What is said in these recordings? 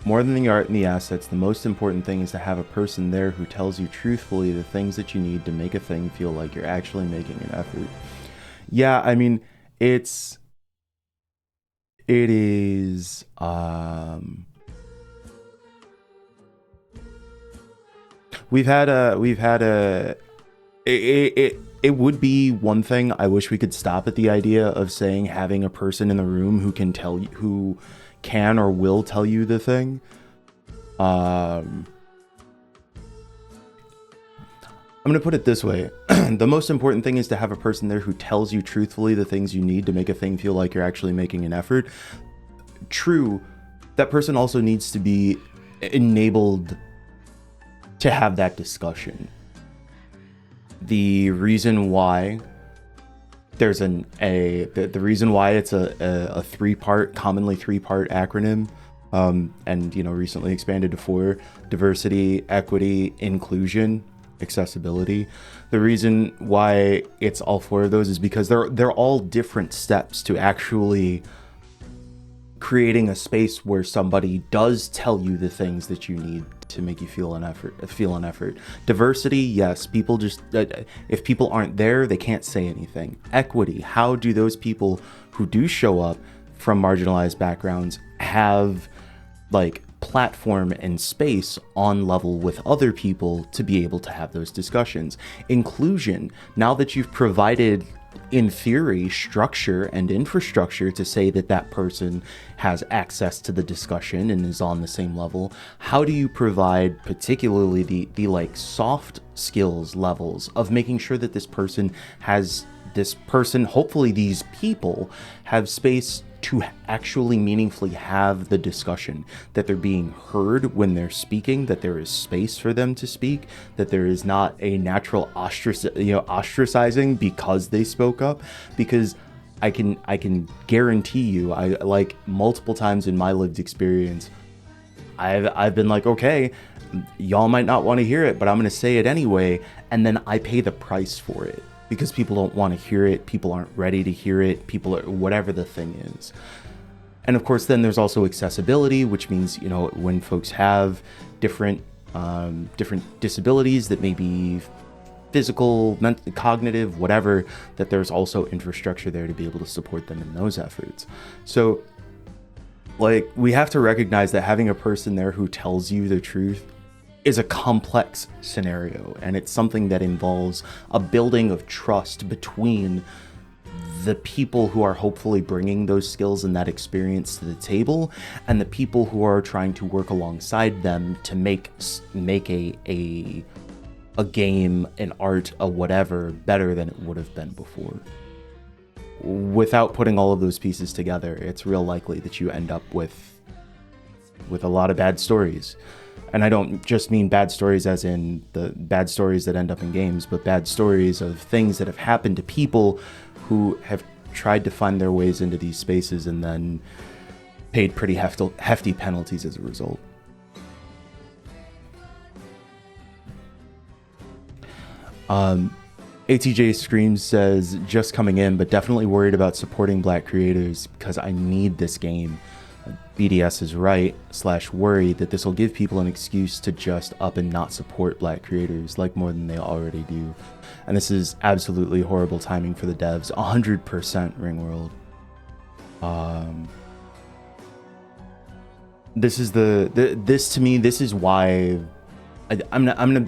More than the art and the assets, the most important thing is to have a person there who tells you truthfully the things that you need to make a thing feel like you're actually making an effort. Yeah, I mean, it's it is we've had a it would be one thing. I wish we could stop at the idea of saying having a person in the room who can tell you, who can or will tell you the thing. Um, I'm going to put it this way. The most important thing is to have a person there who tells you truthfully the things you need to make a thing feel like you're actually making an effort. True, that person also needs to be enabled to have that discussion. The reason why there's the reason why it's a three-part, commonly three-part acronym, and recently expanded to four: diversity, equity, inclusion, accessibility. The reason why it's all four of those is because they're all different steps to actually creating a space where somebody does tell you the things that you need to make you feel an effort. Diversity, yes, people just if people aren't there, they can't say anything. Equity, how do those people who do show up from marginalized backgrounds have like platform and space on level with other people to be able to have those discussions? Inclusion, now that you've provided in theory structure and infrastructure to say that that person has access to the discussion and is on the same level, how do you provide particularly the like soft skills levels of making sure that this person, hopefully these people, have space to actually meaningfully have the discussion, that they're being heard when they're speaking, that there is space for them to speak, that there is not a natural ostracizing because they spoke up. Because I can guarantee you, I like multiple times in my lived experience, I've been like, okay, y'all might not want to hear it, but I'm going to say it anyway, and then I pay the price for it because people don't want to hear it, people aren't ready to hear it, people are whatever the thing is. And of course, then there's also accessibility, which means, when folks have different disabilities that may be physical, mental, cognitive, whatever, that there's also infrastructure there to be able to support them in those efforts. So, like, we have to recognize that having a person there who tells you the truth is a complex scenario, and it's something that involves a building of trust between the people who are hopefully bringing those skills and that experience to the table, and the people who are trying to work alongside them to make a game, an art, a whatever, better than it would have been before. Without putting all of those pieces together, it's real likely that you end up with a lot of bad stories. And I don't just mean bad stories as in the bad stories that end up in games, but bad stories of things that have happened to people who have tried to find their ways into these spaces and then paid pretty hefty penalties as a result. ATJ Screams says, just coming in, but definitely worried about supporting Black creators because I need this game. BDS is right / worried that this will give people an excuse to just up and not support Black creators like more than they already do. And this is absolutely horrible timing for the devs. 100% Ringworld. This is this to me, this is why I'm gonna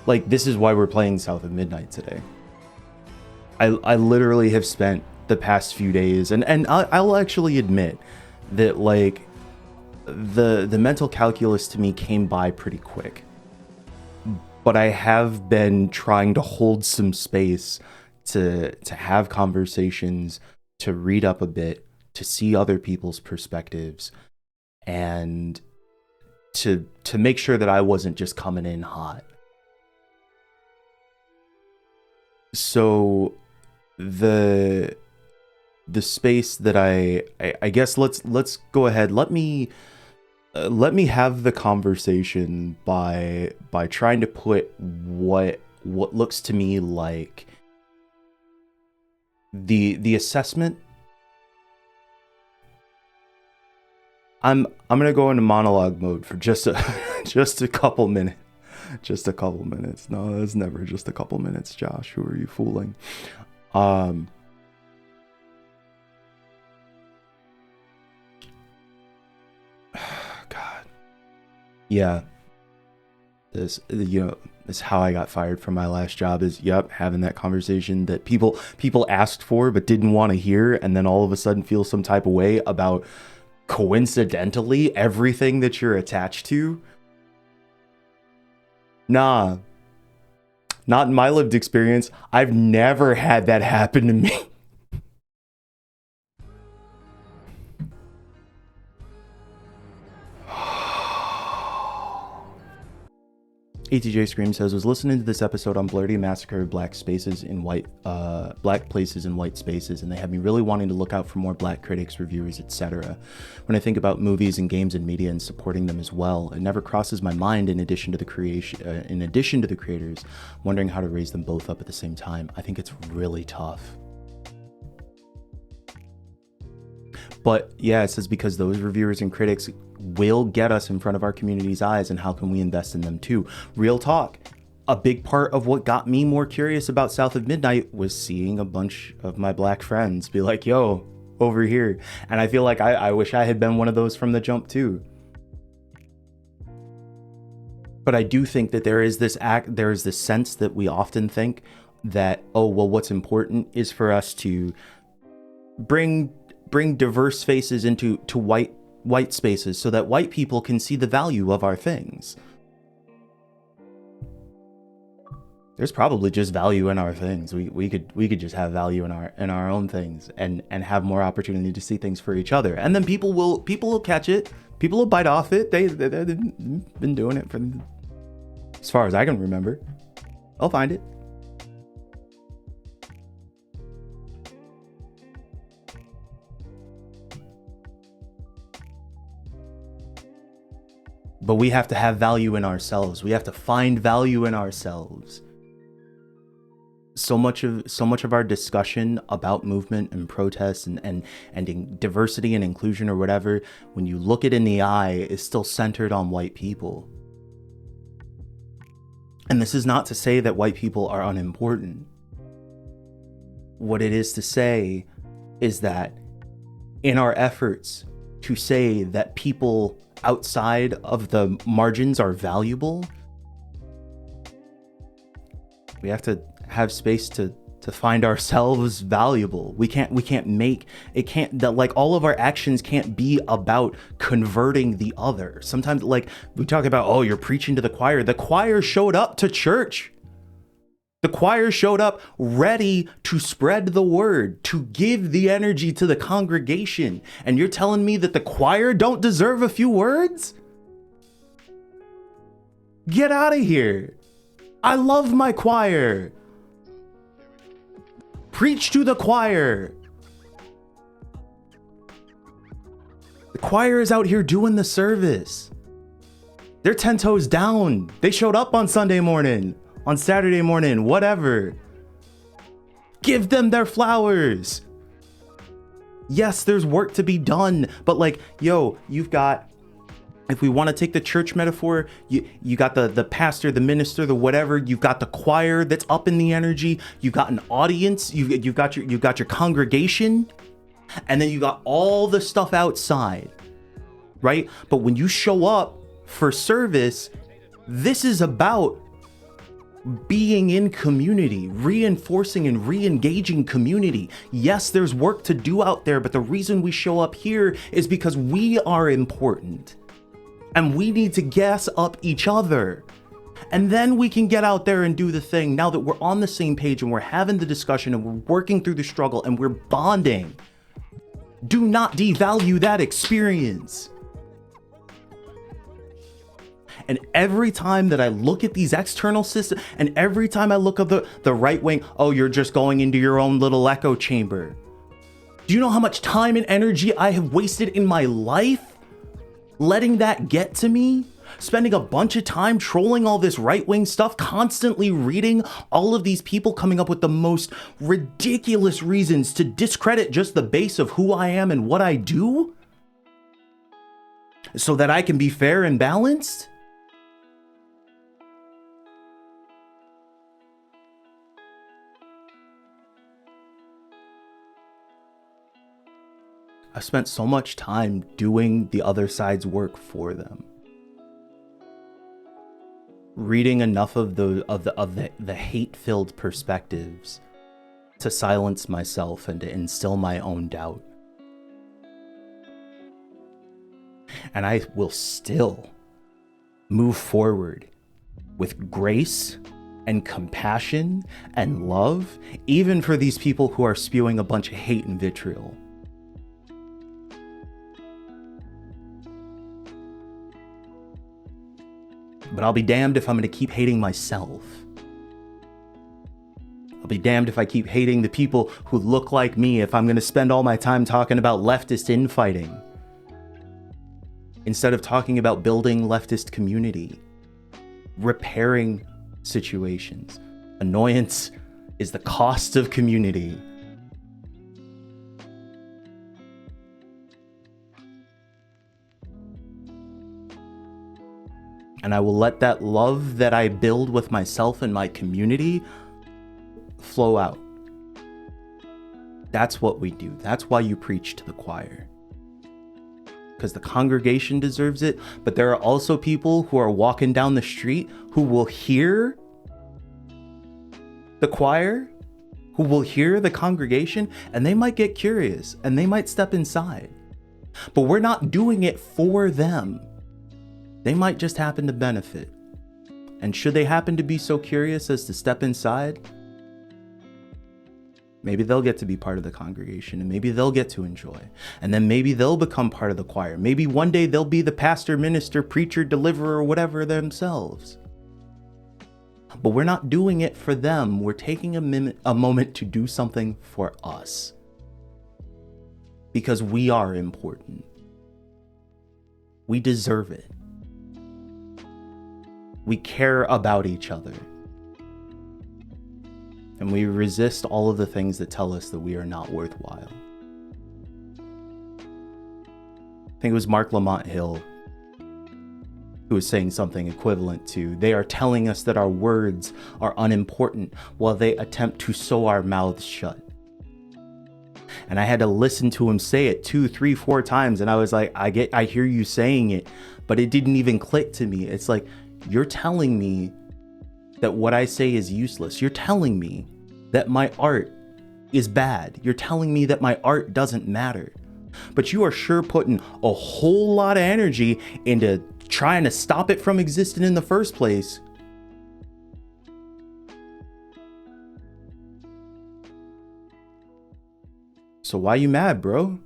like, this is why we're playing South of Midnight today. I literally have spent the past few days, and I'll actually admit that, like, the mental calculus to me came by pretty quick. But I have been trying to hold some space to have conversations, to read up a bit, to see other people's perspectives, and to make sure that I wasn't just coming in hot. So the space that I guess let's go ahead. Let me have the conversation by trying to put what looks to me like the assessment I'm gonna go into monologue mode for just a just a couple minutes. Just a couple minutes. No, it's never just a couple minutes, Josh. Who are you fooling? Um God. Yeah. This how I got fired from my last job is having that conversation that people asked for but didn't want to hear, and then all of a sudden feel some type of way about coincidentally everything that you're attached to. Nah, not in my lived experience. I've never had that happen to me. ATJ Scream says, was listening to this episode on Blurty Massacre of Black Spaces in White, Black Places in White Spaces, and they have me really wanting to look out for more Black critics, reviewers, etc. When I think about movies and games and media and supporting them as well, it never crosses my mind. In addition to the creators, wondering how to raise them both up at the same time. I think it's really tough. But yeah, it says because those reviewers and critics will get us in front of our community's eyes, and how can we invest in them too? Real talk. A big part of what got me more curious about South of Midnight was seeing a bunch of my Black friends be like, yo, over here. And I feel like I wish I had been one of those from the jump too. But I do think that there is this sense that we often think that, oh, well, what's important is for us to bring diverse faces into white spaces so that white people can see the value of our things. There's probably just value in our things. We could just have value in our own things and have more opportunity to see things for each other. And then people will catch it. People will bite off it. They've been doing it for as far as I can remember. I'll find it. But we have to have value in ourselves. We have to find value in ourselves. So much of our discussion about movement and protest and in diversity and inclusion or whatever, when you look it in the eye, is still centered on white people. And this is not to say that white people are unimportant. What it is to say is that in our efforts to say that people outside of the margins are valuable, we have to have space to find ourselves valuable. We can't make it, can't that like all of our actions can't be about converting the other. Sometimes like we talk about, oh, you're preaching to the choir. The choir showed up to church. The choir showed up ready to spread the word, to give the energy to the congregation. And you're telling me that the choir don't deserve a few words? Get out of here. I love my choir. Preach to the choir. The choir is out here doing the service. They're 10 toes down. They showed up on Sunday morning, on Saturday morning, whatever. Give them their flowers. Yes, there's work to be done, but like, yo, you've got, if we want to take the church metaphor, you got the pastor, the minister, the whatever. You've got the choir that's up in the energy. You've got an audience. You've got your congregation, and then you got all the stuff outside, right? But when you show up for service, this is about being in community, reinforcing and re-engaging community. Yes, there's work to do out there, but the reason we show up here is because we are important. And we need to gas up each other. And then we can get out there and do the thing now that we're on the same page and we're having the discussion and we're working through the struggle and we're bonding. Do not devalue that experience. And every time that I look at these external systems, and every time I look at the right wing, oh, you're just going into your own little echo chamber. Do you know how much time and energy I have wasted in my life letting that get to me? Spending a bunch of time trolling all this right-wing stuff, constantly reading all of these people coming up with the most ridiculous reasons to discredit just the base of who I am and what I do? so that I can be fair and balanced? I've spent so much time doing the other side's work for them. Reading enough of the hate-filled perspectives to silence myself and to instill my own doubt. And I will still move forward with grace and compassion and love, even for these people who are spewing a bunch of hate and vitriol. But I'll be damned if I'm going to keep hating myself. I'll be damned if I keep hating the people who look like me, if I'm going to spend all my time talking about leftist infighting instead of talking about building leftist community, repairing situations. Annoyance is the cost of community. And I will let that love that I build with myself and my community flow out. That's what we do. That's why you preach to the choir. Because the congregation deserves it, but there are also people who are walking down the street who will hear the choir, who will hear the congregation, and they might get curious and they might step inside. But we're not doing it for them. They might just happen to benefit. And should they happen to be so curious as to step inside, maybe they'll get to be part of the congregation, and maybe they'll get to enjoy. And then maybe they'll become part of the choir. Maybe one day they'll be the pastor, minister, preacher, deliverer, whatever themselves. But we're not doing it for them. We're taking a moment to do something for us. Because we are important. We deserve it. We care about each other. And we resist all of the things that tell us that we are not worthwhile. I think it was Mark Lamont Hill who was saying something equivalent to, they are telling us that our words are unimportant while they attempt to sew our mouths shut. And I had to listen to him say it 2, 3, 4 times. And I was like, I hear you saying it, but it didn't even click to me. It's like, you're telling me that what I say is useless. You're telling me that my art is bad. You're telling me that my art doesn't matter. But you are sure putting a whole lot of energy into trying to stop it from existing in the first place. So why you mad, bro?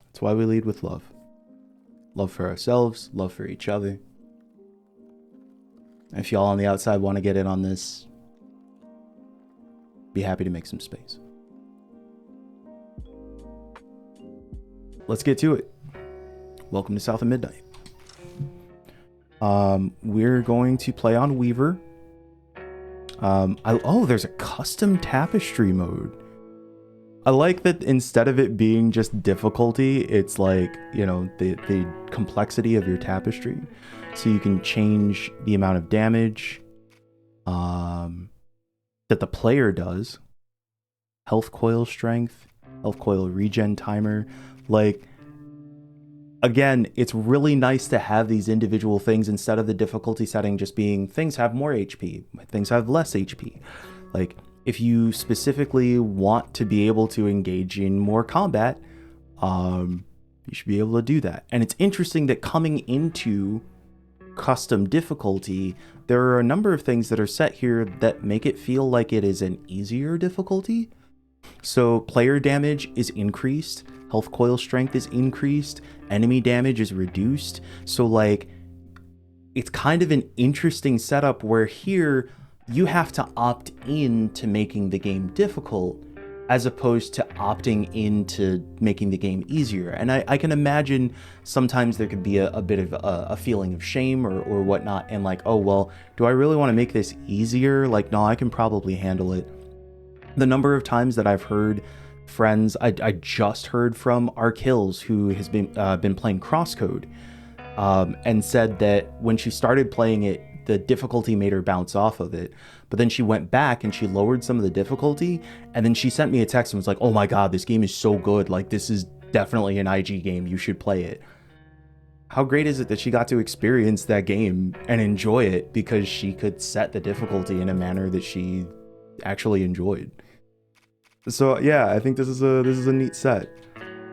That's why we lead with love. Love for ourselves, love for each other. If y'all on the outside want to get in on this, be happy to make some space. Let's get to it. Welcome to South of Midnight. We're going to play on Weaver. There's a custom tapestry mode. I like that instead of it being just difficulty, it's like, you know, the complexity of your tapestry. So you can change the amount of damage that the player does. Health coil strength, health coil regen timer. Like, again, it's really nice to have these individual things instead of the difficulty setting just being things have more HP, things have less HP. Like, if you specifically want to be able to engage in more combat, you should be able to do that. And it's interesting that coming into custom difficulty, there are a number of things that are set here that make it feel like it is an easier difficulty. So player damage is increased, health coil strength is increased, enemy damage is reduced. So like, it's kind of an interesting setup where here you have to opt in to making the game difficult, as opposed to opting into making the game easier. And I can imagine sometimes there could be a bit of a feeling of shame or whatnot, and like, oh, well, do I really want to make this easier? Like, no, I can probably handle it. The number of times that I've heard friends, I just heard from Arkills, who has been playing Crosscode, and said that when she started playing it, the difficulty made her bounce off of it. But then she went back and she lowered some of the difficulty, and then she sent me a text and was like, oh my god, this game is so good. Like, this is definitely an IG game. You should play it. How great is it that she got to experience that game and enjoy it because she could set the difficulty in a manner that she actually enjoyed. So yeah, I think this is a neat set.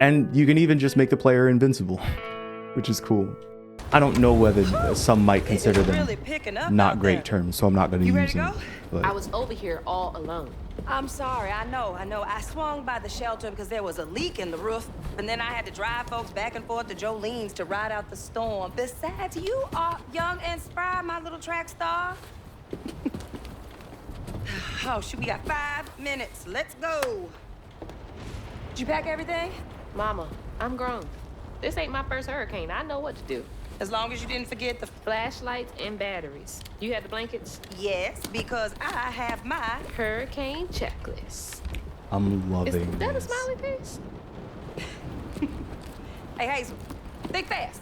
And you can even just make the player invincible, which is cool. I don't know whether some might consider them not great terms, so I'm not going to use them. But I was over here all alone. I'm sorry, I know. I swung by the shelter because there was a leak in the roof, and then I had to drive folks back and forth to Jolene's to ride out the storm. Besides, you are young and spry, my little track star. Oh, shoot, we got 5 minutes. Let's go. Did you pack everything? Mama, I'm grown. This ain't my first hurricane. I know what to do. As long as you didn't forget the... Flashlights and batteries. You had the blankets? Yes, because I have my... Hurricane checklist. I'm loving Is that this. a smiley face? Hey, Hazel, think fast.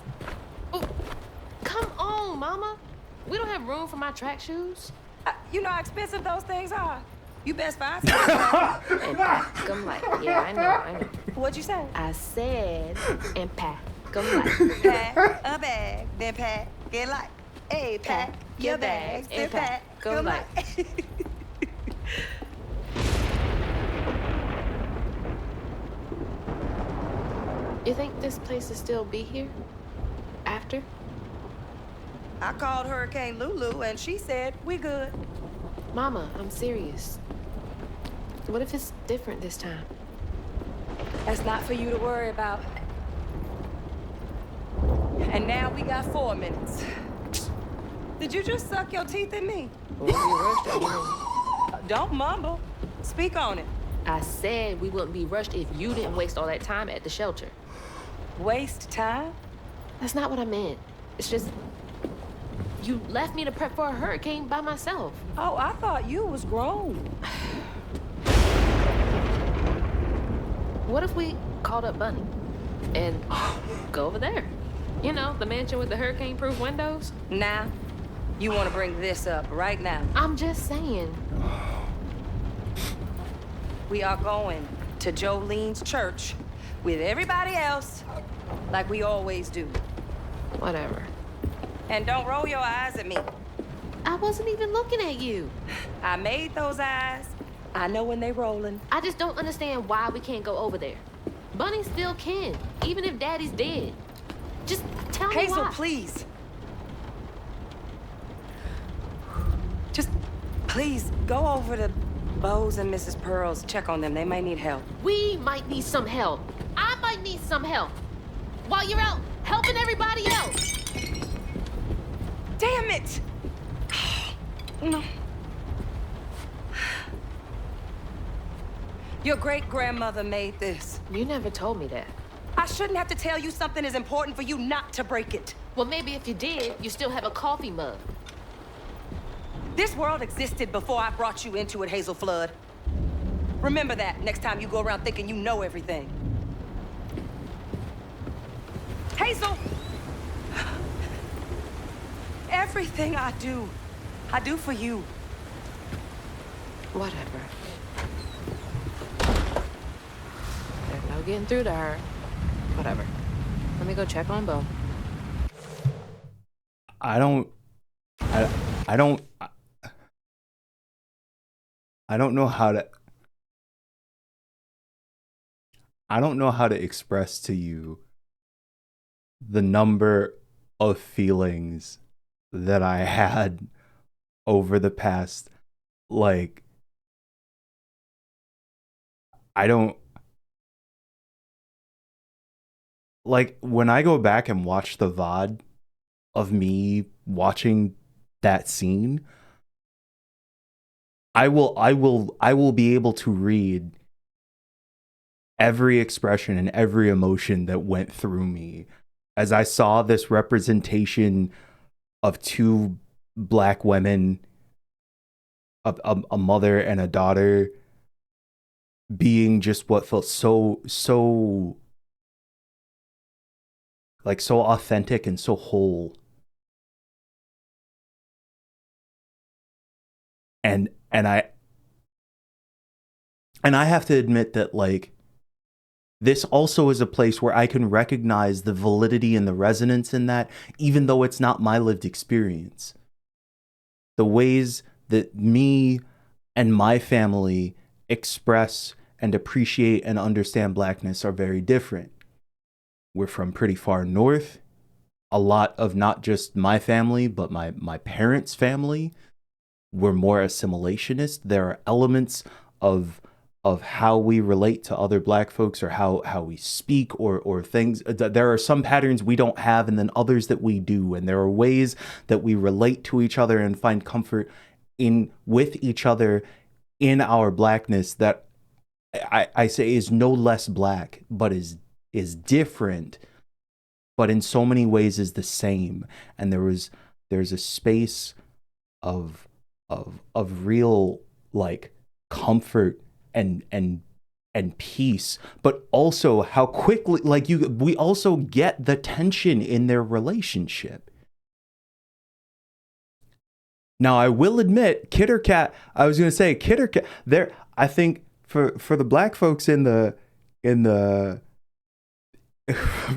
Ooh, come on, Mama. We don't have room for my track shoes. You know how expensive those things are. You best find something. And pack 'em light. Yeah, I know. What'd you say? I said, and pack 'em light. Pack a bag, then pack it light. Hey, pack your bags, then pack 'em light. You think this place will still be here? After? I called Hurricane Lulu, and she said we good. Mama, I'm serious. What if it's different this time? That's not for you to worry about. And now we got 4 minutes. Did you just suck your teeth at me? Well, we rushed again. Don't mumble. Speak on it. I said we wouldn't be rushed if you didn't waste all that time at the shelter. Waste time? That's not what I meant. It's just... you left me to prep for a hurricane by myself. Oh, I thought you was grown. What if we called up Bunny and go over there? You know, the mansion with the hurricane-proof windows? Now, you want to bring this up right now. I'm just saying. We are going to Jolene's church with everybody else, like we always do. Whatever. And don't roll your eyes at me. I wasn't even looking at you. I made those eyes. I know when they rolling. I just don't understand why we can't go over there. Bunny still can, even if Daddy's dead. Just tell me Hazel, why. please. Just, please, go over to Bo's and Mrs. Pearl's. Check on them. They may need help. We might need some help. I might need some help. While you're out helping everybody else. Damn it! No. Your great-grandmother made this. You never told me that. I shouldn't have to tell you something is important for you not to break it. Well, maybe if you did, you still have a coffee mug. This world existed before I brought you into it, Hazel Flood. Remember that next time you go around thinking you know everything. Hazel! Everything I do for you. Whatever. There's no getting through to her. Whatever. Let me go check on Bo. I don't know how to express to you the number of feelings that I had over the past, like, I don't, like, when I go back and watch the VOD of me watching that scene, I will be able to read every expression and every emotion that went through me as I saw this representation of two black women, a mother and a daughter, being just what felt so like so authentic and so whole. And I have to admit that, like, this also is a place where I can recognize the validity and the resonance in that, even though it's not my lived experience. The ways that me and my family express and appreciate and understand blackness are very different. We're from pretty far north. A lot of not just my family, but my parents' family were more assimilationist. There are elements of how we relate to other black folks, or how we speak, or things. There are some patterns we don't have, and then others that we do. And there are ways that we relate to each other and find comfort in with each other in our blackness that I say is no less black, but is different, but in so many ways is the same. And there's a space of real, like, comfort and peace, but also how quickly, like, we also get the tension in their relationship. Now, I will admit, kid or cat, I was going to say kid or cat, there, I think for the black folks in the for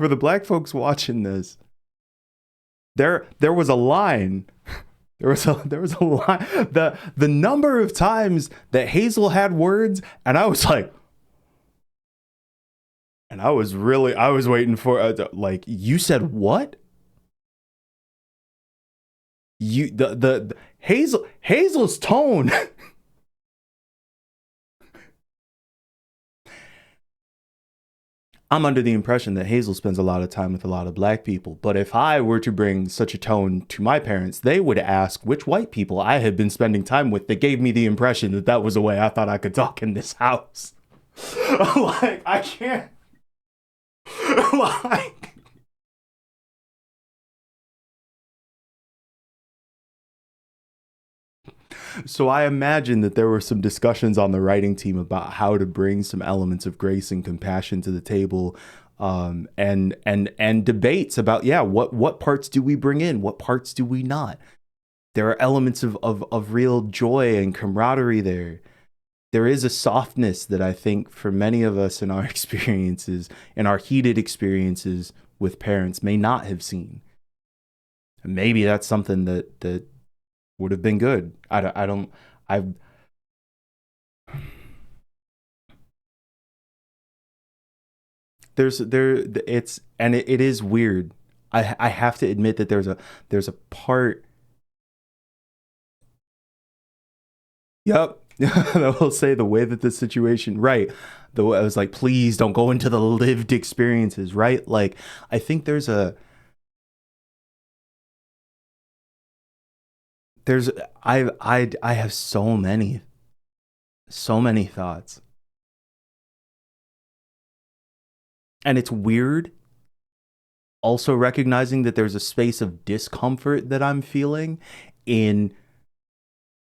the black folks watching this, there was a line. There was a line. The number of times that Hazel had words, and I was like, and I was waiting for, like, you said what? The Hazel's tone. I'm under the impression that Hazel spends a lot of time with a lot of black people, but if I were to bring such a tone to my parents, they would ask which white people I had been spending time with that gave me the impression that that was the way I thought I could talk in this house. Like, I can't. Like, so I imagine that there were some discussions on the writing team about how to bring some elements of grace and compassion to the table, and debates about, yeah, what parts do we bring in, what parts do we not. There are elements of real joy and camaraderie there. There is a softness that I think for many of us in our experiences, in our heated experiences with parents, may not have seen. Maybe that's something that would have been good. It is weird. I have to admit that there's a part. Yep. I will say the way that the situation, right. Though I was like, please don't go into the lived experiences, right? Like, I think I have so many thoughts. And it's weird also recognizing that there's a space of discomfort that I'm feeling in,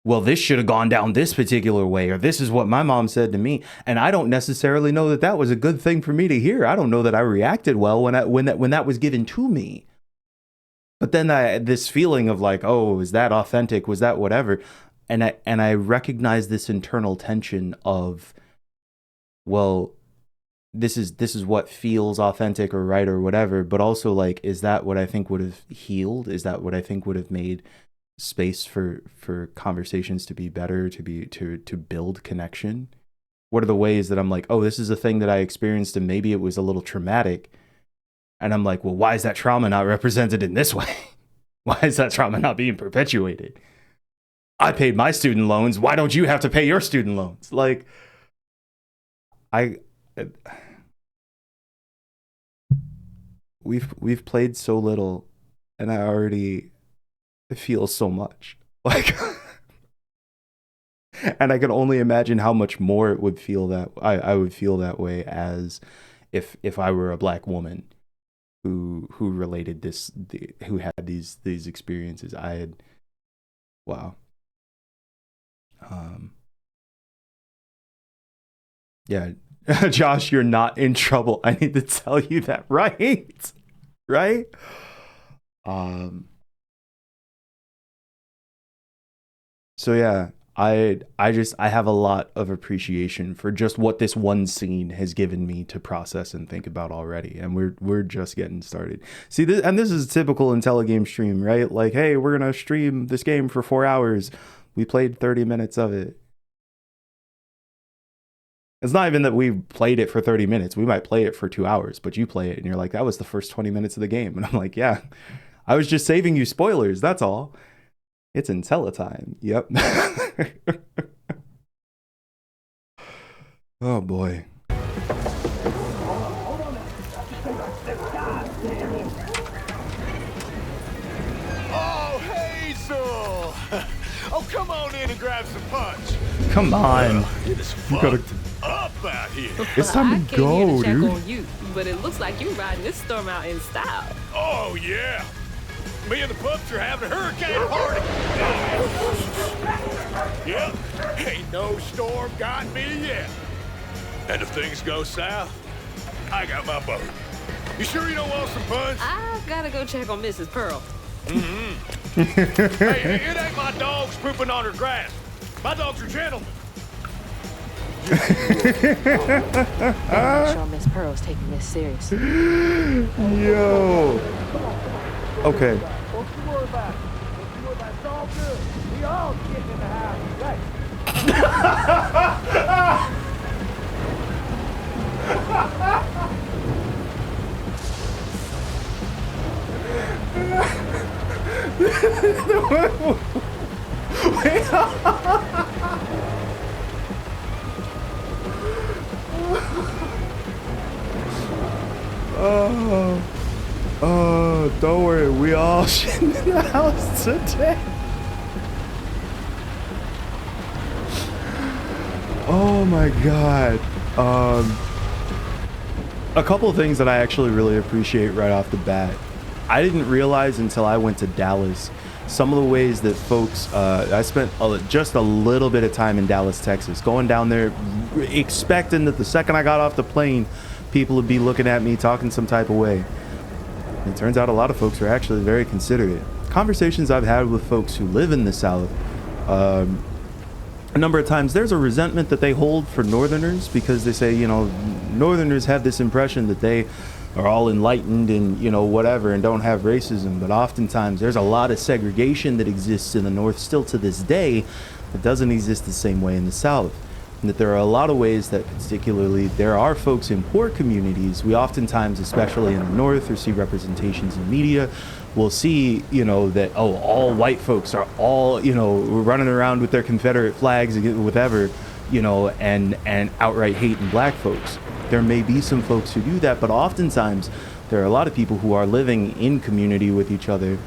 well, this should have gone down this particular way, or this is what my mom said to me, and I don't necessarily know that that was a good thing for me to hear. I don't know that I reacted well when that was given to me. But then this feeling of like, oh, is that authentic? Was that whatever? And I recognize this internal tension of, well, this is what feels authentic or right or whatever, but also, like, is that what I think would have healed? Is that what I think would have made space for conversations to be better, to build connection? What are the ways that I'm like, oh, this is a thing that I experienced and maybe it was a little traumatic, and I'm like, well, why is that trauma not represented in this way? Why is that trauma not being perpetuated? I paid my student loans, why don't you have to pay your student loans? Like, we've played so little, and I already feel so much. Like, And I can only imagine how much more it would feel that I would feel that way as if I were a black woman who related who had these experiences. Wow. Yeah. Josh, you're not in trouble. I need to tell you that, right? Right? So yeah, I have a lot of appreciation for just what this one scene has given me to process and think about already, and we're just getting started. See, this is a typical Intelligame stream, right? Like, hey, we're gonna stream this game for 4 hours. We played 30 minutes of it. It's not even that we played it for 30 minutes. We might play it for 2 hours, but you play it and you're like, that was the first 20 minutes of the game. And I'm like, yeah, I was just saving you spoilers. That's all. It's Intellatime. Yep. Oh boy. Oh, Hazel! Oh, come on in and grab some punch. Come on. It is You gotta- up out here. It's time to go, check dude. on you, but it looks like you riding this storm out in style. Oh, yeah. Me and the pups are having a hurricane party. Yep, ain't no storm got me yet. And if things go south, I got my boat. You sure you don't want some punch? I gotta go check on Mrs. Pearl. Hey, it ain't my dogs pooping on her grass. My dogs are gentlemen. I'm sure Miss Pearl's taking this serious. Yo. Okay. Don't you worry about it. Don't you worry about it. It's all good. We all getting in the house. Right. Oh, don't worry. We all shitting in the house today. Oh my god. A couple of things that I actually really appreciate right off the bat. I didn't realize until I went to Dallas some of the ways that folks, I spent just a little bit of time in Dallas, Texas, going down there expecting that the second I got off the plane, people would be looking at me talking some type of way. And it turns out a lot of folks are actually very considerate. Conversations I've had with folks who live in the South, a number of times there's a resentment that they hold for Northerners because they say, you know, Northerners have this impression that they are all enlightened and, you know, whatever, and don't have racism. But oftentimes there's a lot of segregation that exists in the North still to this day that doesn't exist the same way in the South. And that there are a lot of ways that particularly there are folks in poor communities. We oftentimes, especially in the North, or see representations in media, we'll see, you know, that, oh, all white folks are all, you know, running around with their Confederate flags, whatever, you know, and outright hating black folks. There may be some folks who do that, but oftentimes there are a lot of people who are living in community with each other.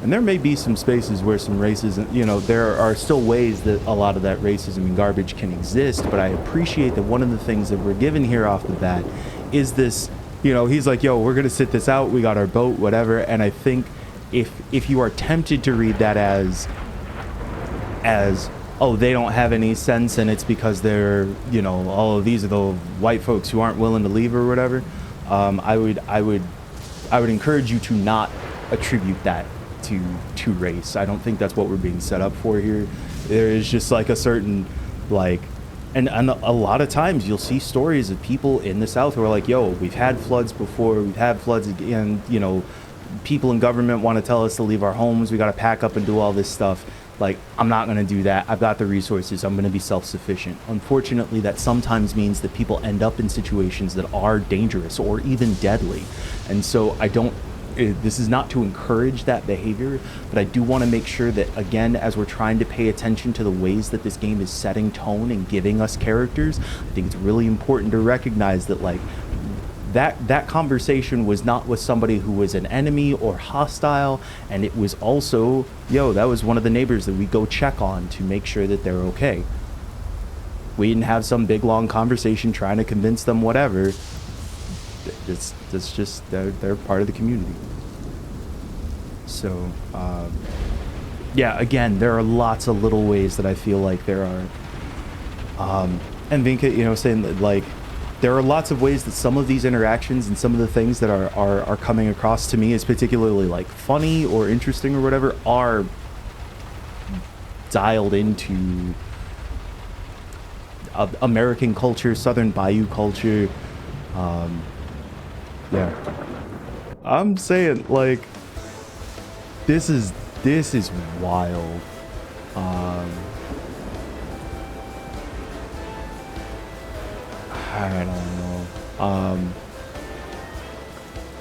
And there may be some spaces where some racism, you know, there are still ways that a lot of that racism and garbage can exist. But I appreciate that one of the things that we're given here off the bat is this, you know, he's like, yo, we're going to sit this out. We got our boat, whatever. And I think if you are tempted to read that as, oh, they don't have any sense and it's because they're, you know, all of these are the white folks who aren't willing to leave or whatever, I would encourage you to not attribute that to race. I don't think that's what we're being set up for here. There is just like a certain, like, and a lot of times you'll see stories of people in the South who are like, yo, we've had floods before, we've had floods again, you know, people in government want to tell us to leave our homes, we got to pack up and do all this stuff. Like, I'm not going to do that. I've got the resources. I'm going to be self-sufficient. Unfortunately, that sometimes means that people end up in situations that are dangerous or even deadly. And so this is not to encourage that behavior, but I do want to make sure that, again, as we're trying to pay attention to the ways that this game is setting tone and giving us characters, I think it's really important to recognize that, like, that conversation was not with somebody who was an enemy or hostile, and it was also, yo, that was one of the neighbors that we go check on to make sure that they're okay. We didn't have some big long conversation trying to convince them whatever. It's just they're part of the community. So yeah, again, there are lots of little ways that I feel like there are. And Vinka, you know, saying that like there are lots of ways that some of these interactions and some of the things that are coming across to me as particularly like funny or interesting or whatever are dialed into American culture, Southern Bayou culture. Yeah, I'm saying like this is wild. I don't know.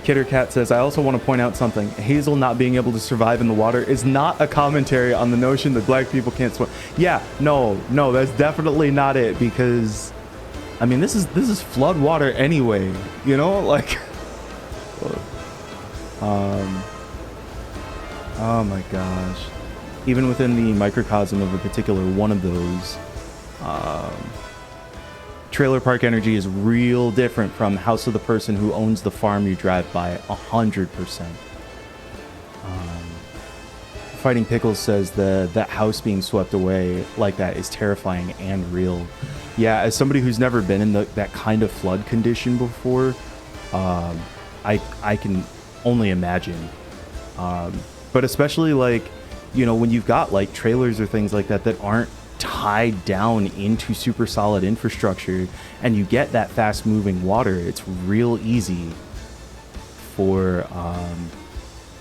Kittercat says, I also want to point out something. Hazel not being able to survive in the water is not a commentary on the notion that black people can't swim. Yeah, no, that's definitely not it, because I mean, this is flood water anyway, you know, like oh my gosh. Even within the microcosm of a particular one of those, trailer park energy is real different from house of the person who owns the farm you drive by 100%. Fighting Pickles says that house being swept away like that is terrifying and real. Yeah, as somebody who's never been in that kind of flood condition before, I can only imagine. But especially like, you know, when you've got like trailers or things like that aren't tied down into super solid infrastructure and you get that fast moving water, it's real easy for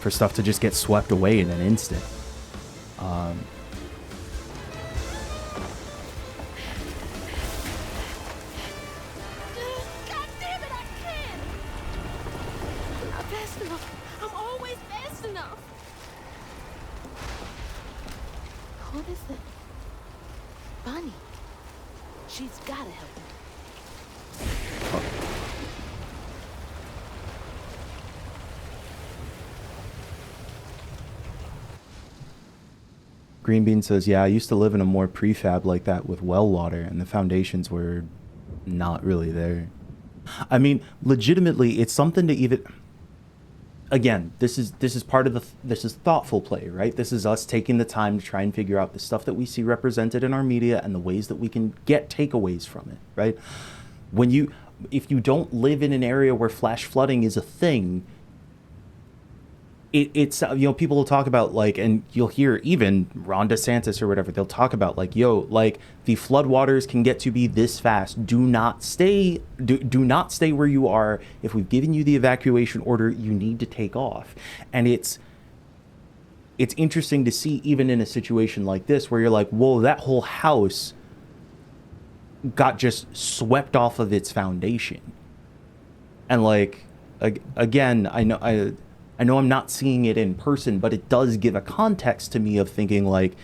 stuff to just get swept away in an instant. God damn it, I can't! I'm not fast enough. I'm always fast enough. What is it? Bunny. She's gotta help me. Green Bean says, yeah, I used to live in a more prefab like that with well water, and the foundations were not really there. I mean, legitimately, it's something to even... Again, this is part of this is thoughtful play, right? This is us taking the time to try and figure out the stuff that we see represented in our media and the ways that we can get takeaways from it, right? If you don't live in an area where flash flooding is a thing, it's, you know, people will talk about like, and you'll hear even Ron DeSantis or whatever, they'll talk about like, yo, like the floodwaters can get to be this fast. Do not stay where you are. If we've given you the evacuation order, you need to take off. And it's interesting to see even in a situation like this where you're like, whoa, that whole house got just swept off of its foundation. And like, again, I know I'm not seeing it in person, but it does give a context to me of thinking like,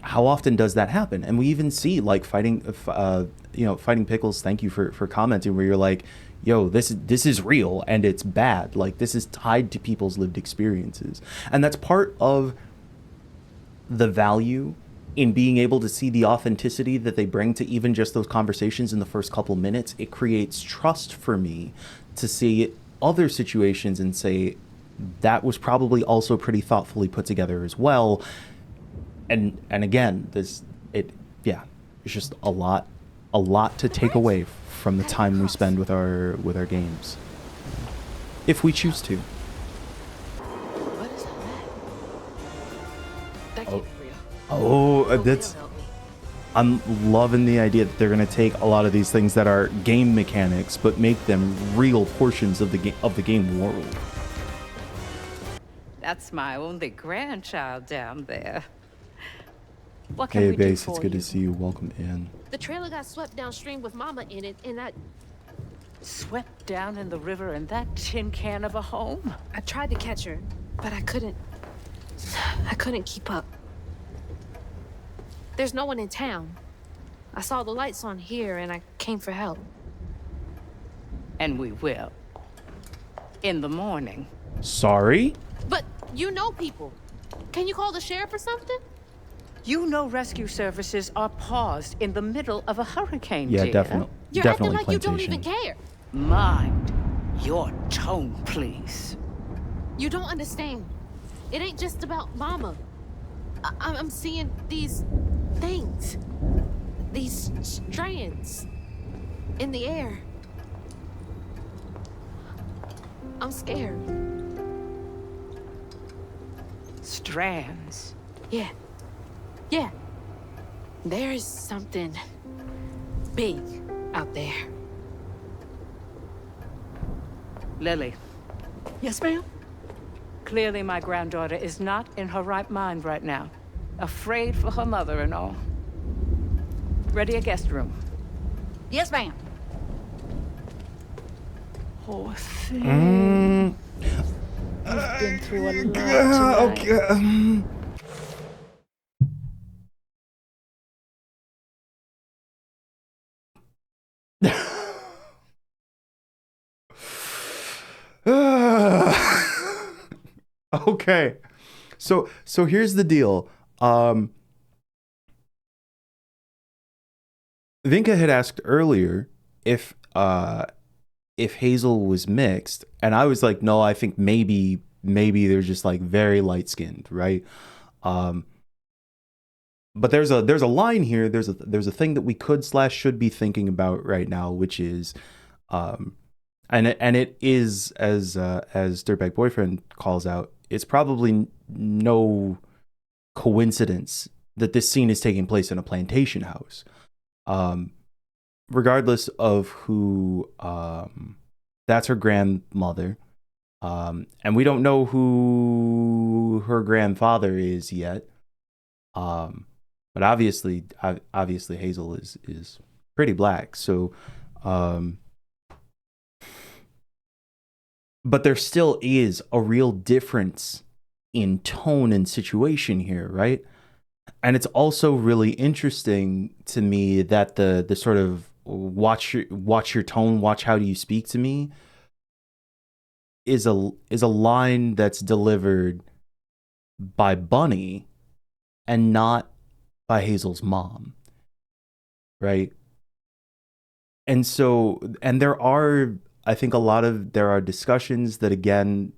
how often does that happen? And we even see like Fighting Pickles, thank you for commenting, where you're like, yo, this is real and it's bad. Like this is tied to people's lived experiences. And that's part of the value in being able to see the authenticity that they bring to even just those conversations in the first couple minutes. It creates trust for me to see other situations and say that was probably also pretty thoughtfully put together as well. And again, it's just a lot to take away from the time we spend with our games, if we choose to. What is that? That can't be real. That's... I'm loving the idea that they're going to take a lot of these things that are game mechanics, but make them real portions of the game world. That's my only grandchild down there. What can we do Base, for it's good you? to see you. Welcome in. The trailer got swept downstream with Mama in it, and I Swept down in the river in that tin can of a home? I tried to catch her, but I couldn't keep up. There's no one in town. I saw the lights on here and I came for help. And we will. In the morning. Sorry? But you know people. Can you call the sheriff or something? You know rescue services are paused in the middle of a hurricane, Yeah, dear. definitely. You're Definitely acting like you don't plantation. even care. Mind your tone, please. You don't understand. It ain't just about Mama. I'm seeing these things. These strands in the air. I'm scared. Strands. Yeah. Yeah. There's something big out there. Lily, Yes, ma'am? clearly my granddaughter is not in her right mind right now. Afraid for her mother and all. Ready a guest room. Yes, ma'am. Poor thing. You've been through a lot tonight. Okay. So here's the deal. Vinka had asked earlier if Hazel was mixed, and I was like, no, I think maybe they're just like very light skinned, right? But there's a line here. There's a thing that we could / should be thinking about right now, which is, and it is as Dirtbag Boyfriend calls out, it's probably no coincidence that this scene is taking place in a plantation house. Regardless of who, that's her grandmother, and we don't know who her grandfather is yet. But obviously Hazel is pretty black. So, but there still is a real difference in tone and situation here, right? And it's also really interesting to me that the sort of watch your tone, watch how do you speak to me is a line that's delivered by Bunny and not by Hazel's mom, right? And so, and there are, I think there are discussions that again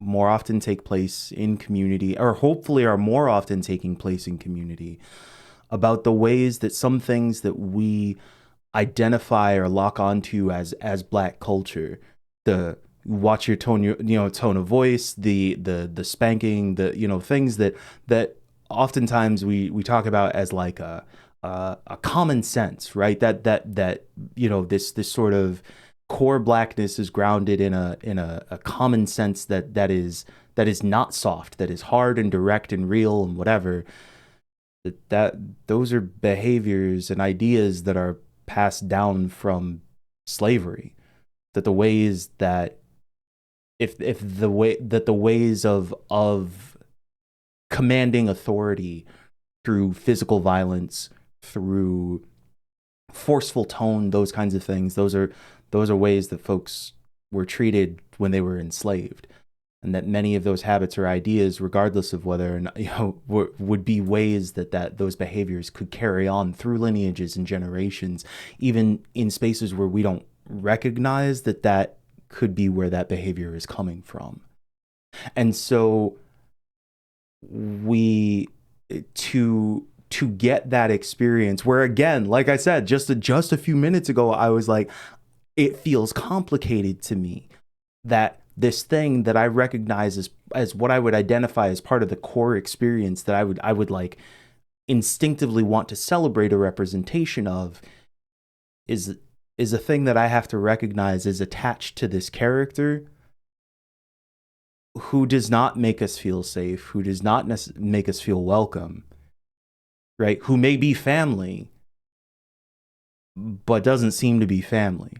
more often take place in community, or hopefully are more often taking place in community, about the ways that some things that we identify or lock onto as black culture, the watch your tone, tone of voice, the spanking, the things that oftentimes we talk about as like a common sense, right? That this sort of core blackness is grounded in a common sense that is not soft, that is hard and direct and real and whatever. That those are behaviors and ideas that are passed down from slavery. That the ways that the ways of commanding authority through physical violence, through forceful tone, those kinds of things, those are ways that folks were treated when they were enslaved, and that many of those habits or ideas, regardless of whether or not, would be ways that those behaviors could carry on through lineages and generations, even in spaces where we don't recognize that could be where that behavior is coming from. And so to get that experience where, again, like I said, just a few minutes ago, I was like, it feels complicated to me that this thing that I recognize as what I would identify as part of the core experience that I would like instinctively want to celebrate a representation of is a thing that I have to recognize is attached to this character who does not make us feel safe, who does not make us feel welcome, right? Who may be family, but doesn't seem to be family.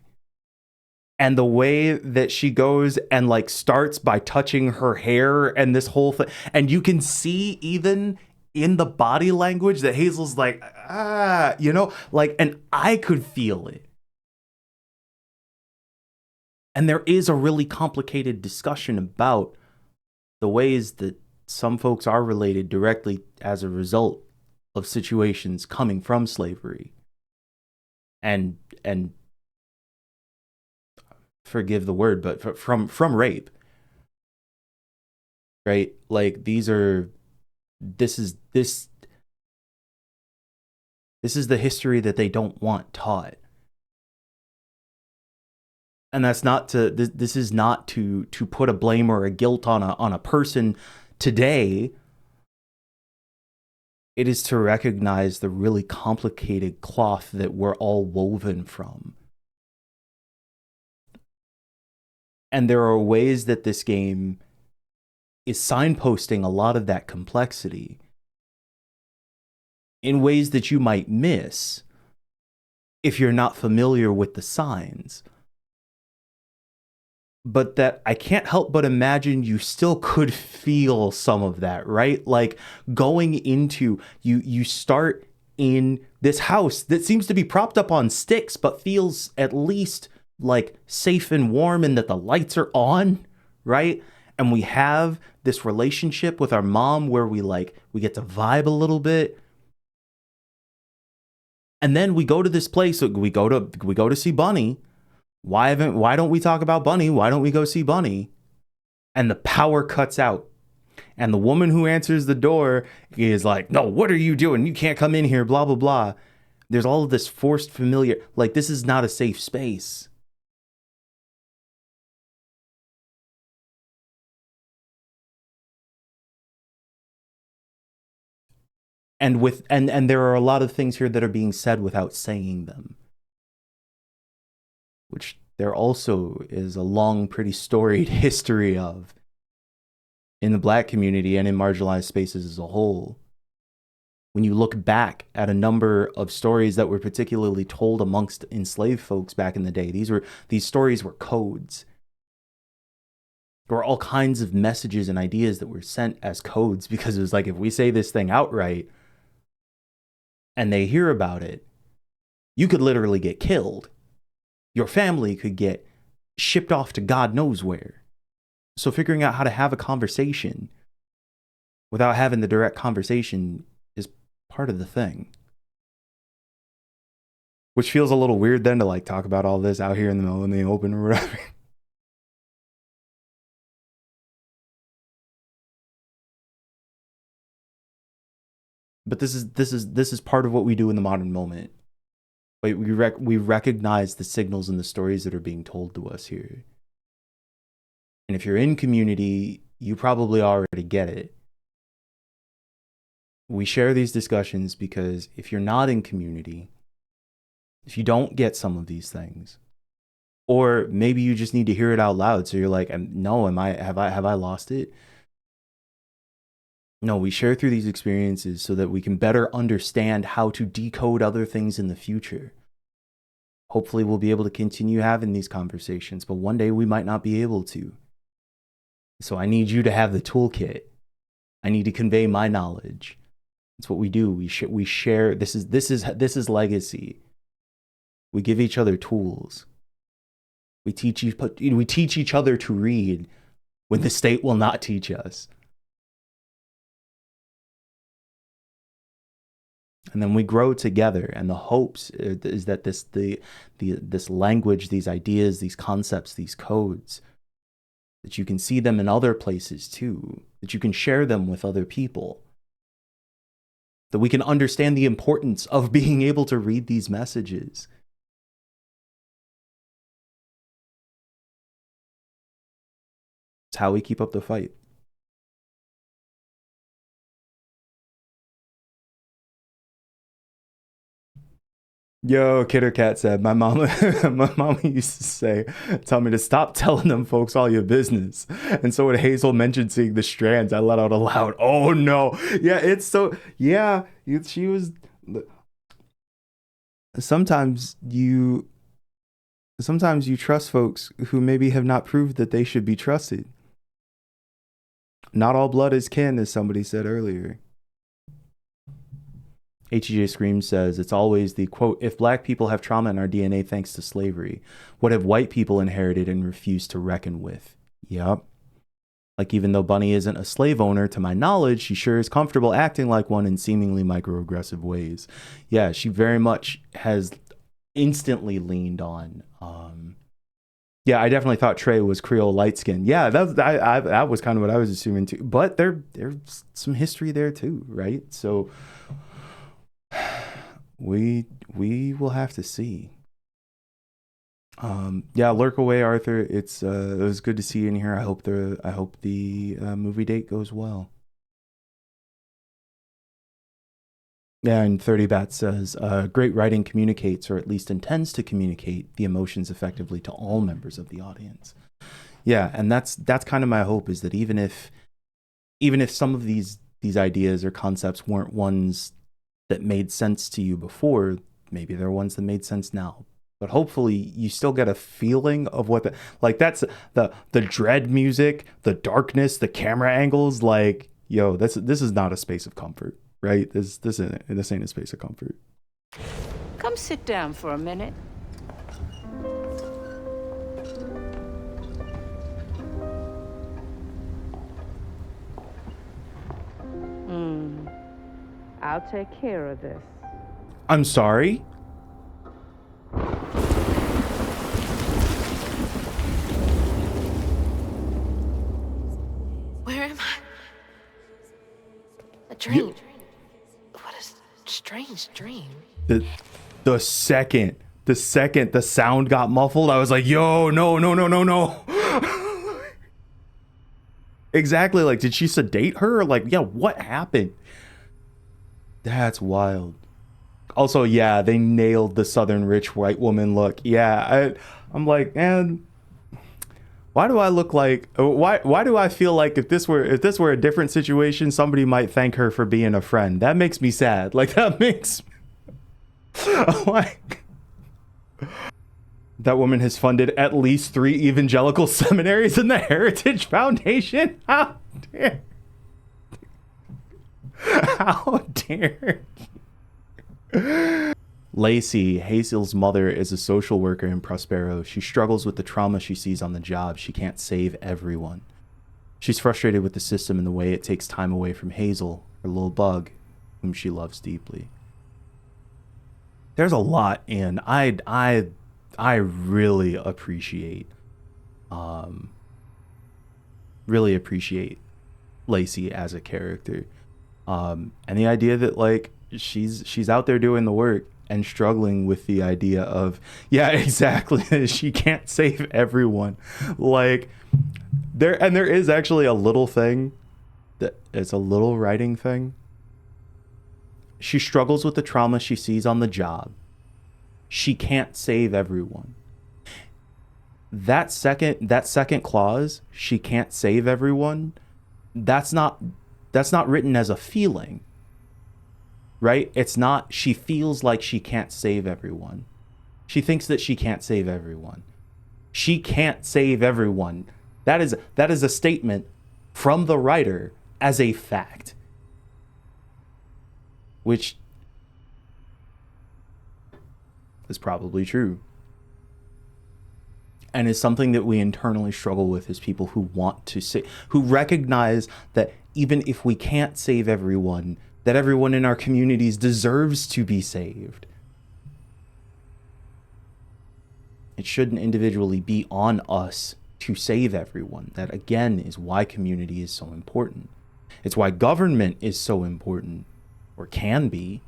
And the way that she goes and like starts by touching her hair and this whole thing, and you can see even in the body language that Hazel's like, like, and I could feel it. And there is a really complicated discussion about the ways that some folks are related directly as a result of situations coming from slavery and forgive the word, but from rape, right? Like this is the history that they don't want taught. And that's not to this is not to put a blame or a guilt on a person today. It is to recognize the really complicated cloth that we're all woven from. And there are ways that this game is signposting a lot of that complexity in ways that you might miss if you're not familiar with the signs. But that I can't help but imagine you still could feel some of that, right? Like going into, you start in this house that seems to be propped up on sticks, but feels at least like safe and warm, and that the lights are on, right? And we have this relationship with our mom where we get to vibe a little bit. And then we go to this place, we go to see Bunny. Why don't we talk about Bunny? Why don't we go see Bunny? And the power cuts out. And the woman who answers the door is like, no, what are you doing? You can't come in here, blah, blah, blah. There's all of this forced familiar, like this is not a safe space. And there are a lot of things here that are being said without saying them, which there also is a long, pretty storied history of in the Black community and in marginalized spaces as a whole. When you look back at a number of stories that were particularly told amongst enslaved folks back in the day, these stories were codes. There were all kinds of messages and ideas that were sent as codes, because it was like, if we say this thing outright and they hear about it, you could literally get killed. Your family could get shipped off to God knows where. So figuring out how to have a conversation without having the direct conversation is part of the thing. Which feels a little weird then to like talk about all this out here in the middle in the open or whatever. But this is part of what we do in the modern moment. We recognize the signals and the stories that are being told to us here. And if you're in community, you probably already get it. We share these discussions because if you're not in community, if you don't get some of these things, or maybe you just need to hear it out loud, so you're like, no, have I lost it? No, we share through these experiences so that we can better understand how to decode other things in the future. Hopefully we'll be able to continue having these conversations, but one day we might not be able to. So I need you to have the toolkit. I need to convey my knowledge. That's what we do. We share. This is legacy. We give each other tools. We teach each other to read when the state will not teach us. And then we grow together, and the hopes is that this language, these ideas, these concepts, these codes, that you can see them in other places too, that you can share them with other people, that we can understand the importance of being able to read these messages. It's how we keep up the fight. Yo, Kidder Cat said, my mama used to tell me to stop telling them folks all your business. And so when Hazel mentioned seeing the strands, I let out a loud, oh no. Yeah, she was, sometimes you trust folks who maybe have not proved that they should be trusted. Not all blood is kin, as somebody said earlier. HEJ Scream says, it's always the, quote, if Black people have trauma in our DNA thanks to slavery, what have white people inherited and refused to reckon with? Yup. Like, even though Bunny isn't a slave owner, to my knowledge, she sure is comfortable acting like one in seemingly microaggressive ways. Yeah, she very much has instantly leaned on. Yeah, I definitely thought Trey was Creole light skin. Yeah, that was kind of what I was assuming too. But there's some history there too, right? So we will have to see. Yeah, lurk away, Arthur. It was good to see you in here. I hope the movie date goes well. Yeah, and 30 Bat says, great writing communicates, or at least intends to communicate, the emotions effectively to all members of the audience. Yeah, and that's kind of my hope, is that even if some of these ideas or concepts weren't ones that made sense to you before, maybe they're ones that made sense now. But hopefully you still get a feeling of what that's the dread music, the darkness, the camera angles, like, yo, this is not a space of comfort. Right? This ain't a space of comfort. Come sit down for a minute. I'll take care of this. I'm sorry? Where am I? A dream. What a strange dream. The second the sound got muffled, I was like, yo, no. Exactly. Like, did she sedate her? Like, yeah, what happened? That's wild. Also, yeah, they nailed the Southern rich white woman look. Yeah, I'm like, man, why do I look like? Why do I feel like if this were a different situation, somebody might thank her for being a friend? That makes me sad. Like, that makes. Like, that woman has funded at least 3 evangelical seminaries in the Heritage Foundation. How dare? How dare? Lacey, Hazel's mother, is a social worker in Prospero. She struggles with the trauma she sees on the job. She can't save everyone. She's frustrated with the system and the way it takes time away from Hazel, her little bug, whom she loves deeply. There's a lot in. I really appreciate Lacey as a character. And the idea that, like, she's out there doing the work and struggling with the idea of, yeah, exactly, she can't save everyone. Like, there is actually a little thing that it's a little writing thing. She struggles with the trauma she sees on the job. She can't save everyone. That second clause, she can't save everyone, that's not written as a feeling. Right? It's not, she feels like she can't save everyone. She thinks that she can't save everyone. She can't save everyone. That is a statement from the writer as a fact. Which is probably true. And is something that we internally struggle with as people who want to say, who recognize that even if we can't save everyone, that everyone in our communities deserves to be saved. It shouldn't individually be on us to save everyone. That, again, is why community is so important. It's why government is so important, or can be.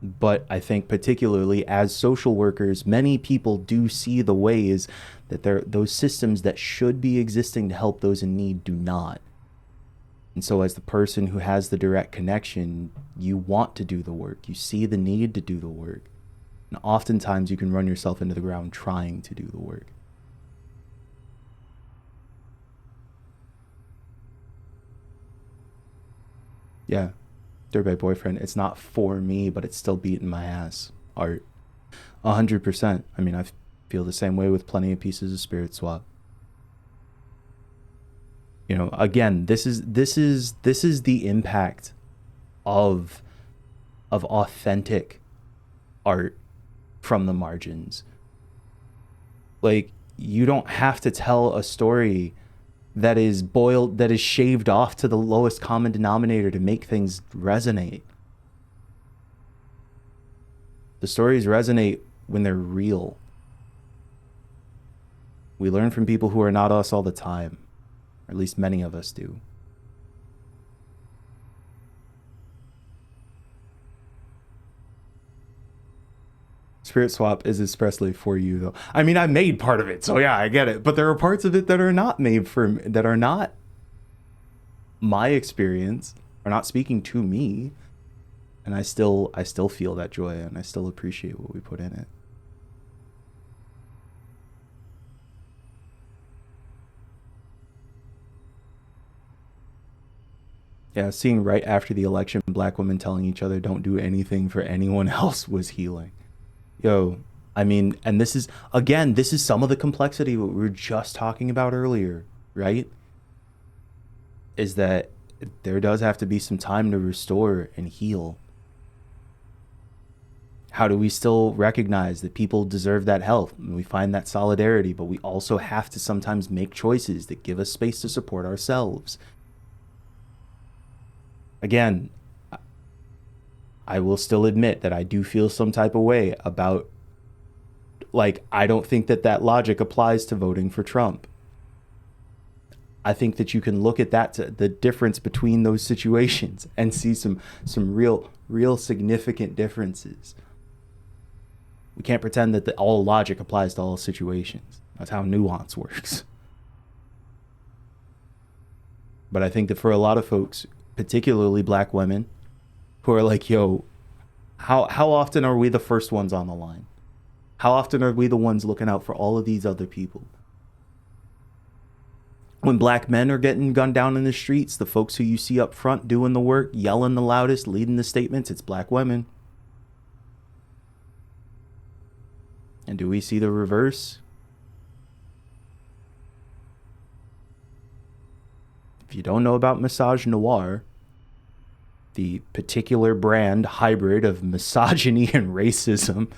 But I think particularly as social workers, many people do see the ways that those systems that should be existing to help those in need do not. And so as the person who has the direct connection, you want to do the work. You see the need to do the work. And oftentimes you can run yourself into the ground trying to do the work. Yeah. Dirtbag Boyfriend, it's not for me, but it's still beating my ass. Art. 100%. I mean, I feel the same way with plenty of pieces of Spirit Swap. You know, again, this is the impact of authentic art from the margins. Like, you don't have to tell a story that is shaved off to the lowest common denominator to make things resonate. The stories resonate when they're real. We learn from people who are not us all the time, or at least many of us do. Spirit Swap is expressly for you, though. I mean, I made part of it, so yeah, I get it. But there are parts of it that are not made that are not my experience, are not speaking to me, and I still feel that joy, and I still appreciate what we put in it. Yeah, seeing right after the election, black women telling each other don't do anything for anyone else was healing. Yo, I mean, and this is some of the complexity what we were just talking about earlier, right? Is that there does have to be some time to restore and heal. How do we still recognize that people deserve that help and we find that solidarity, but we also have to sometimes make choices that give us space to support ourselves? Again, I will still admit that I do feel some type of way about, like, I don't think that logic applies to voting for Trump. I think that you can look at the difference between those situations and see some real significant differences. We can't pretend that all logic applies to all situations. That's how nuance works. But I think that for a lot of folks, particularly black women, who are like, yo, how often are we the first ones on the line? How often are we the ones looking out for all of these other people? When black men are getting gunned down in the streets, the folks who you see up front doing the work, yelling the loudest, leading the statements, it's black women. And do we see the reverse? If you don't know about Massage Noir, the particular brand hybrid of misogyny and racism,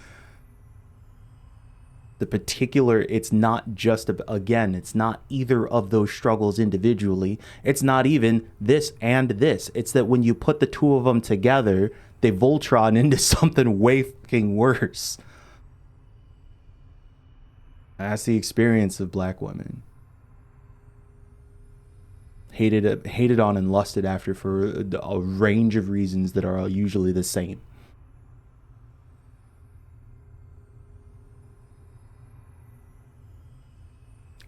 it's not just, again, it's not either of those struggles individually. It's not even this and this. It's that when you put the two of them together, they Voltron into something way fucking worse. That's the experience of black women. Hated on and lusted after for a range of reasons that are usually the same.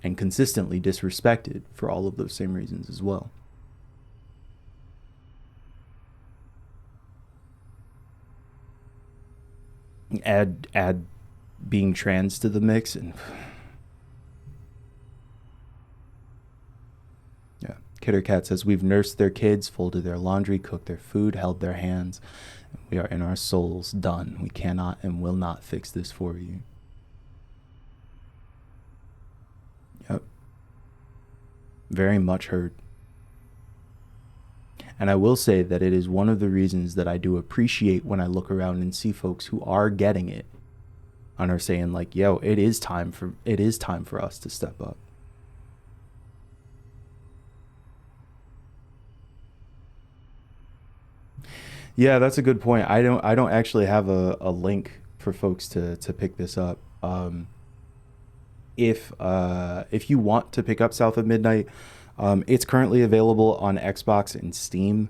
And consistently disrespected for all of those same reasons as well. Add being trans to the mix, and yeah. Kidder Cat says, we've nursed their kids, folded their laundry, cooked their food, held their hands. We are in our souls done. We cannot and will not fix this for you. Yep. Very much heard. And I will say that it is one of the reasons that I do appreciate when I look around and see folks who are getting it and are saying like, yo, it is time for us to step up. Yeah, that's a good point. I don't actually have a link for folks to pick this up. If you want to pick up South of Midnight, it's currently available on Xbox and Steam.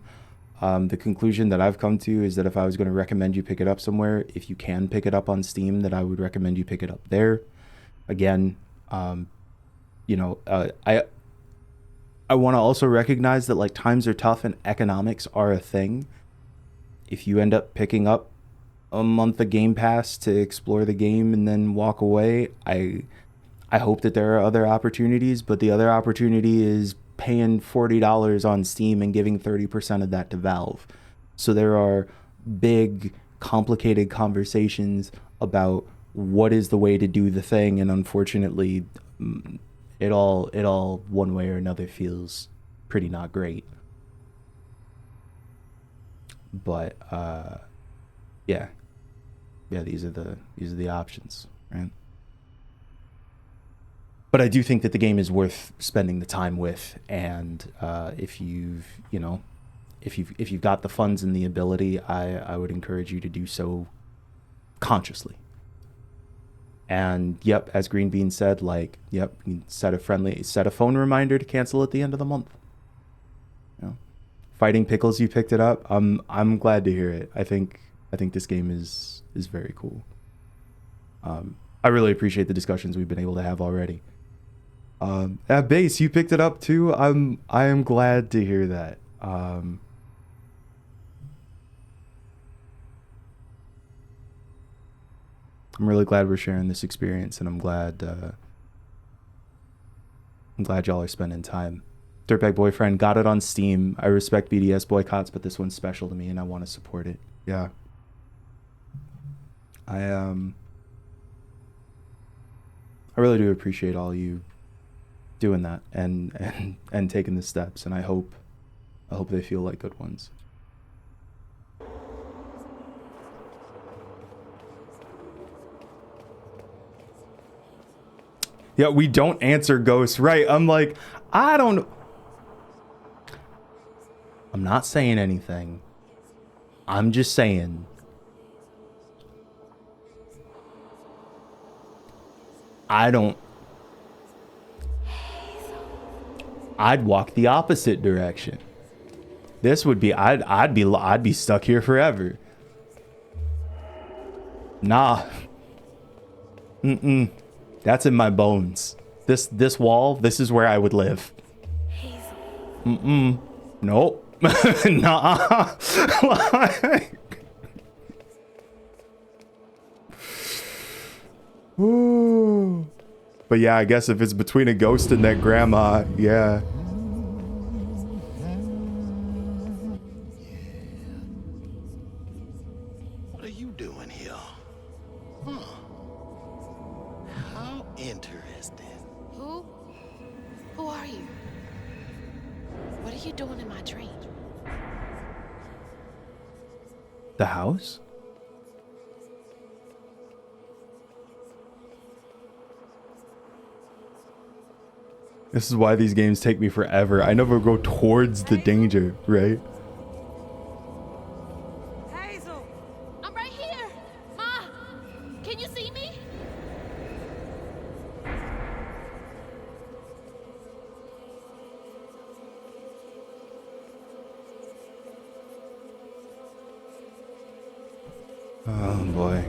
The conclusion that I've come to is that if I was going to recommend you pick it up somewhere, if you can pick it up on Steam, that I would recommend you pick it up there. Again, I want to also recognize that like times are tough and economics are a thing. If you end up picking up a month of Game Pass to explore the game and then walk away, I hope that there are other opportunities, but the other opportunity is paying $40 on Steam and giving 30% of that to Valve. So there are big, complicated conversations about what is the way to do the thing, and unfortunately, it all one way or another feels pretty not great. But yeah, these are the options, right? but I do think that the game is worth spending the time with. And if you've got the funds and the ability, I would encourage you to do so consciously. And yep, as Green Bean said, like, yep, you set a phone reminder to cancel at the end of the month. You know, Fighting Pickles, you picked it up. I'm glad to hear it. I think this game is very cool. I really appreciate the discussions we've been able to have already. At Base, you picked it up too. I am glad to hear that. I'm really glad we're sharing this experience, and I'm glad y'all are spending time. Dirtbag Boyfriend got it on Steam. I respect BDS boycotts, but this one's special to me, and I want to support it. Yeah. I really do appreciate all you doing that and taking the steps, and I hope they feel like good ones. Yeah, we don't answer ghosts, right? I'm like, I'm not saying anything. I'm just saying. I'd walk the opposite direction. This would be, I'd be stuck here forever. Nah. That's in my bones. This wall, this is where I would live. Nope. Nah. Ooh. But yeah, I guess if it's between a ghost and that grandma, yeah. What are you doing here? Huh. How interesting. Who are you? What are you doing in my dream? The house? This is why these games take me forever. I never go towards the danger, right? Hazel! I'm right here! Ma! Can you see me? Oh boy.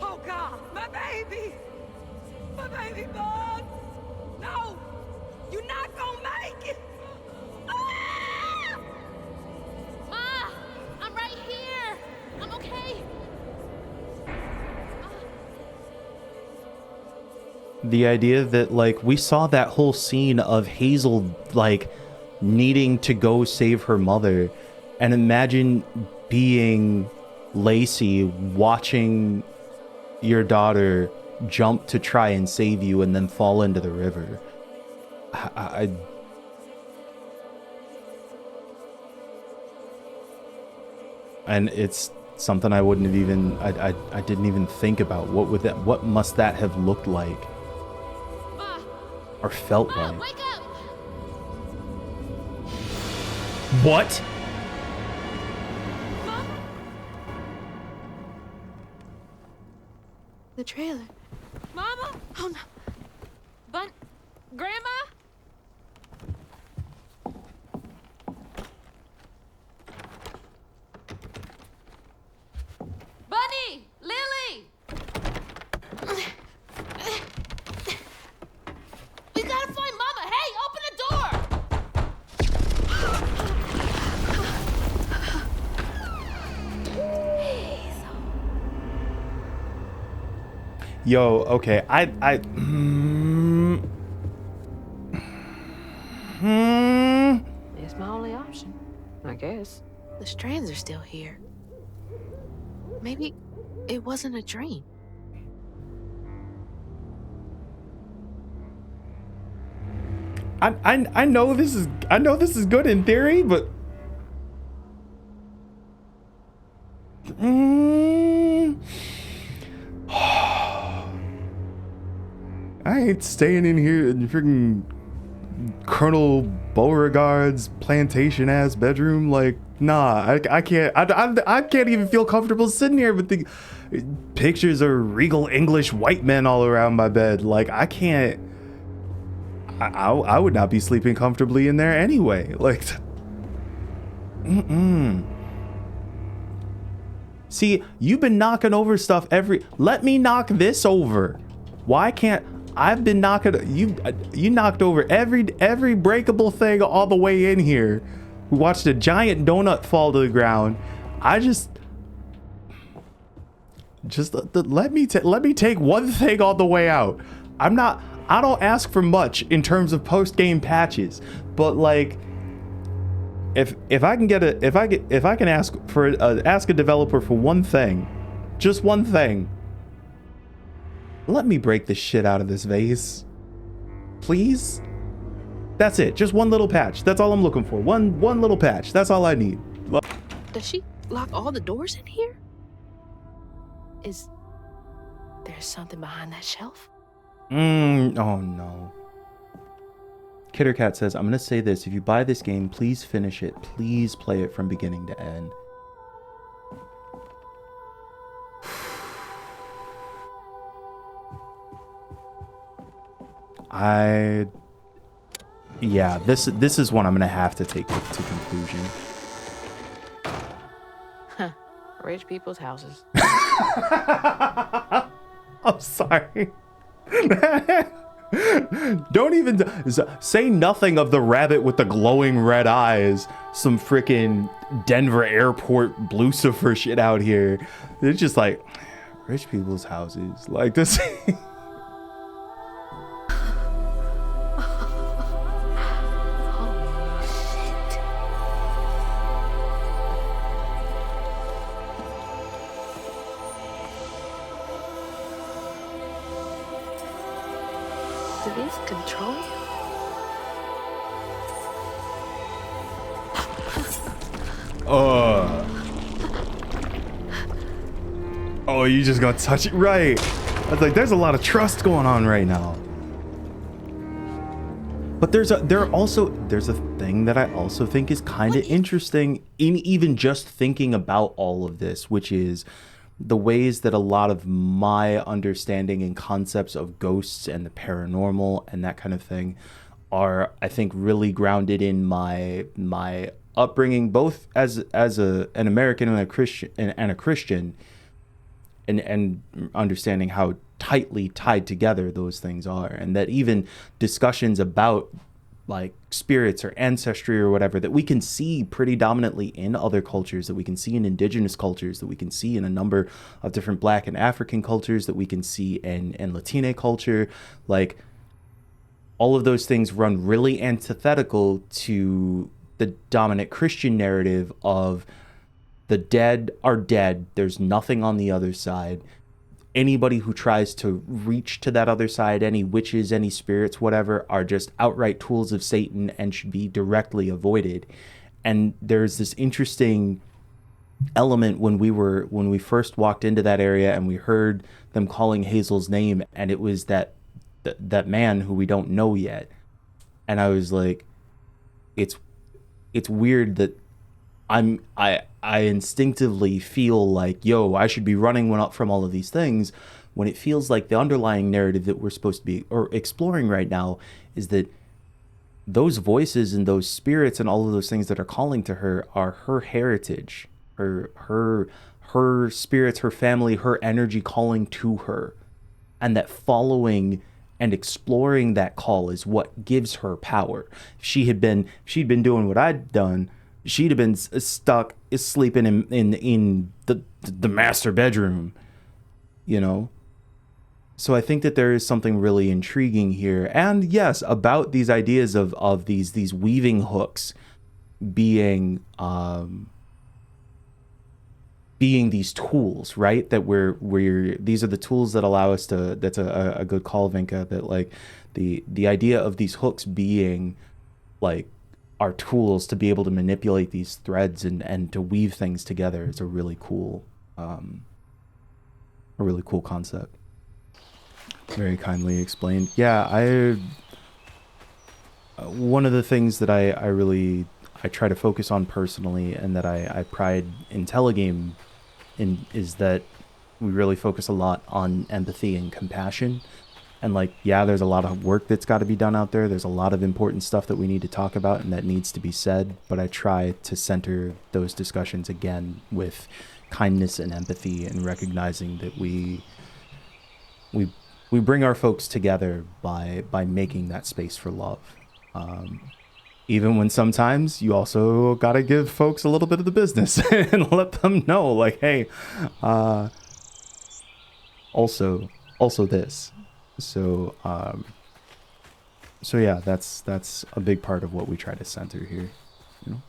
Oh God, my baby! My baby bug! No! You're not gonna make it! Ah! Ma! I'm right here! I'm okay! The idea that, like, we saw that whole scene of Hazel, like, needing to go save her mother, and imagine being Lacey watching your daughter jump to try and save you and then fall into the river. And it's something I wouldn't have even, I didn't even think about. What must that have looked like? Ma! Or felt Ma, like? wake up! What? Ma? The trailer. Mama? Oh no. Grandma? Bunny! Lily! We gotta find Mama! Hey, open the door! Yo, okay, It's my only option, I guess. The strands are still here. Maybe it wasn't a dream. I know this is good in theory, but I ain't staying in here in freaking Colonel Beauregard's plantation ass bedroom. Like, nah, I can't. I can't even feel comfortable sitting here with the pictures of regal English white men all around my bed. Like, I can't. I would not be sleeping comfortably in there anyway. Like, See, you've been knocking over stuff let me knock this over. Why can't I've been knocking you knocked over every breakable thing all the way in here. We watched a giant donut fall to the ground. I just let me take one thing all the way out. I don't ask for much in terms of post-game patches, but like if I can ask a developer for one thing, just one thing, let me break the shit out of this vase, please. That's it. Just one little patch. That's all I'm looking for. One little patch. That's all I need. Does she lock all the doors in here? Is there something behind that shelf? Oh no. Kittercat says, I'm gonna say this. If you buy this game, please finish it. Please play it from beginning to end. Yeah, this is one I'm gonna have to take to conclusion. Rich people's houses. I'm sorry. Don't even say nothing of the rabbit with the glowing red eyes. Some freaking Denver airport Lucifer shit out here. It's just like rich people's houses. Like this. Do these control you? Oh, you just gonna touch it? Right. I was like, there's a lot of trust going on right now. But there's a thing that I also think is kind of interesting in even just thinking about all of this, which is the ways that a lot of my understanding and concepts of ghosts and the paranormal and that kind of thing are, I think, really grounded in my upbringing, both as an American and a Christian, and understanding how tightly tied together those things are, and that even discussions about like spirits or ancestry or whatever that we can see pretty dominantly in other cultures, that we can see in indigenous cultures, that we can see in a number of different Black and African cultures, that we can see in Latina culture, like all of those things run really antithetical to the dominant Christian narrative of the dead are dead, there's nothing on the other side. Anybody who tries to reach to that other side, any witches, any spirits, whatever, are just outright tools of Satan and should be directly avoided. And there's this interesting element when we first walked into that area and we heard them calling Hazel's name, and it was that man who we don't know yet. And I was like, it's weird that I instinctively feel like, yo, I should be running from all of these things, when it feels like the underlying narrative that we're supposed to be or exploring right now is that those voices and those spirits and all of those things that are calling to her are her heritage, her spirits, her family, her energy calling to her, and that following and exploring that call is what gives her power. If she'd been doing what I'd done, she'd have been stuck sleeping in the master bedroom, you know? So I think that there is something really intriguing here. And yes, about these ideas of these weaving hooks being these tools, right? That these are the tools that allow us to, that's a good call, Vinka, that like the idea of these hooks being like our tools to be able to manipulate these threads and to weave things together is a really cool concept. Very kindly explained. Yeah, one of the things that I really I try to focus on personally, and that I pride Intelligame in, is that we really focus a lot on empathy and compassion. And like, yeah, there's a lot of work that's got to be done out there. There's a lot of important stuff that we need to talk about and that needs to be said. But I try to center those discussions again with kindness and empathy, and recognizing that we bring our folks together by making that space for love. Even when sometimes you also got to give folks a little bit of the business and let them know, like, hey, also this. So yeah, that's a big part of what we try to center here, you know.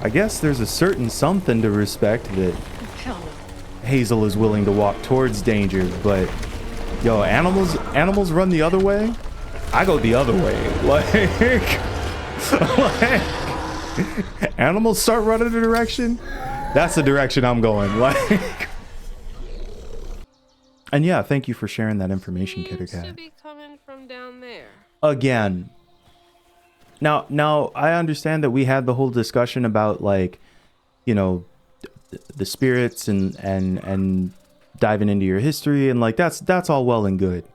I guess there's a certain something to respect that Hell no. Hazel is willing to walk towards danger, but yo, animals run the other way. I go the other way. Like animals start running the direction. That's the direction I'm going. Like, and yeah, thank you for sharing that information, Kitty Cat. Should be coming from down there. Again. Now I understand that we had the whole discussion about, like, you know, the spirits and diving into your history, and like that's all well and good.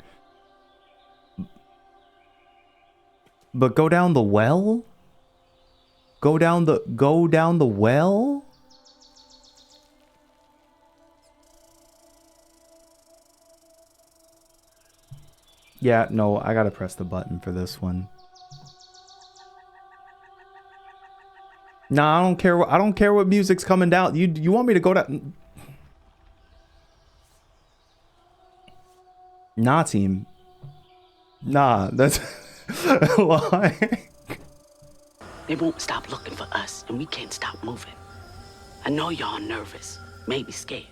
But go down the well? Go down the well? Yeah, no, I gotta press the button for this one. Nah, I don't care. I don't care what music's coming down. You want me to go down? Nah, team. Nah, that's like. They won't stop looking for us, and we can't stop moving. I know y'all nervous, maybe scared,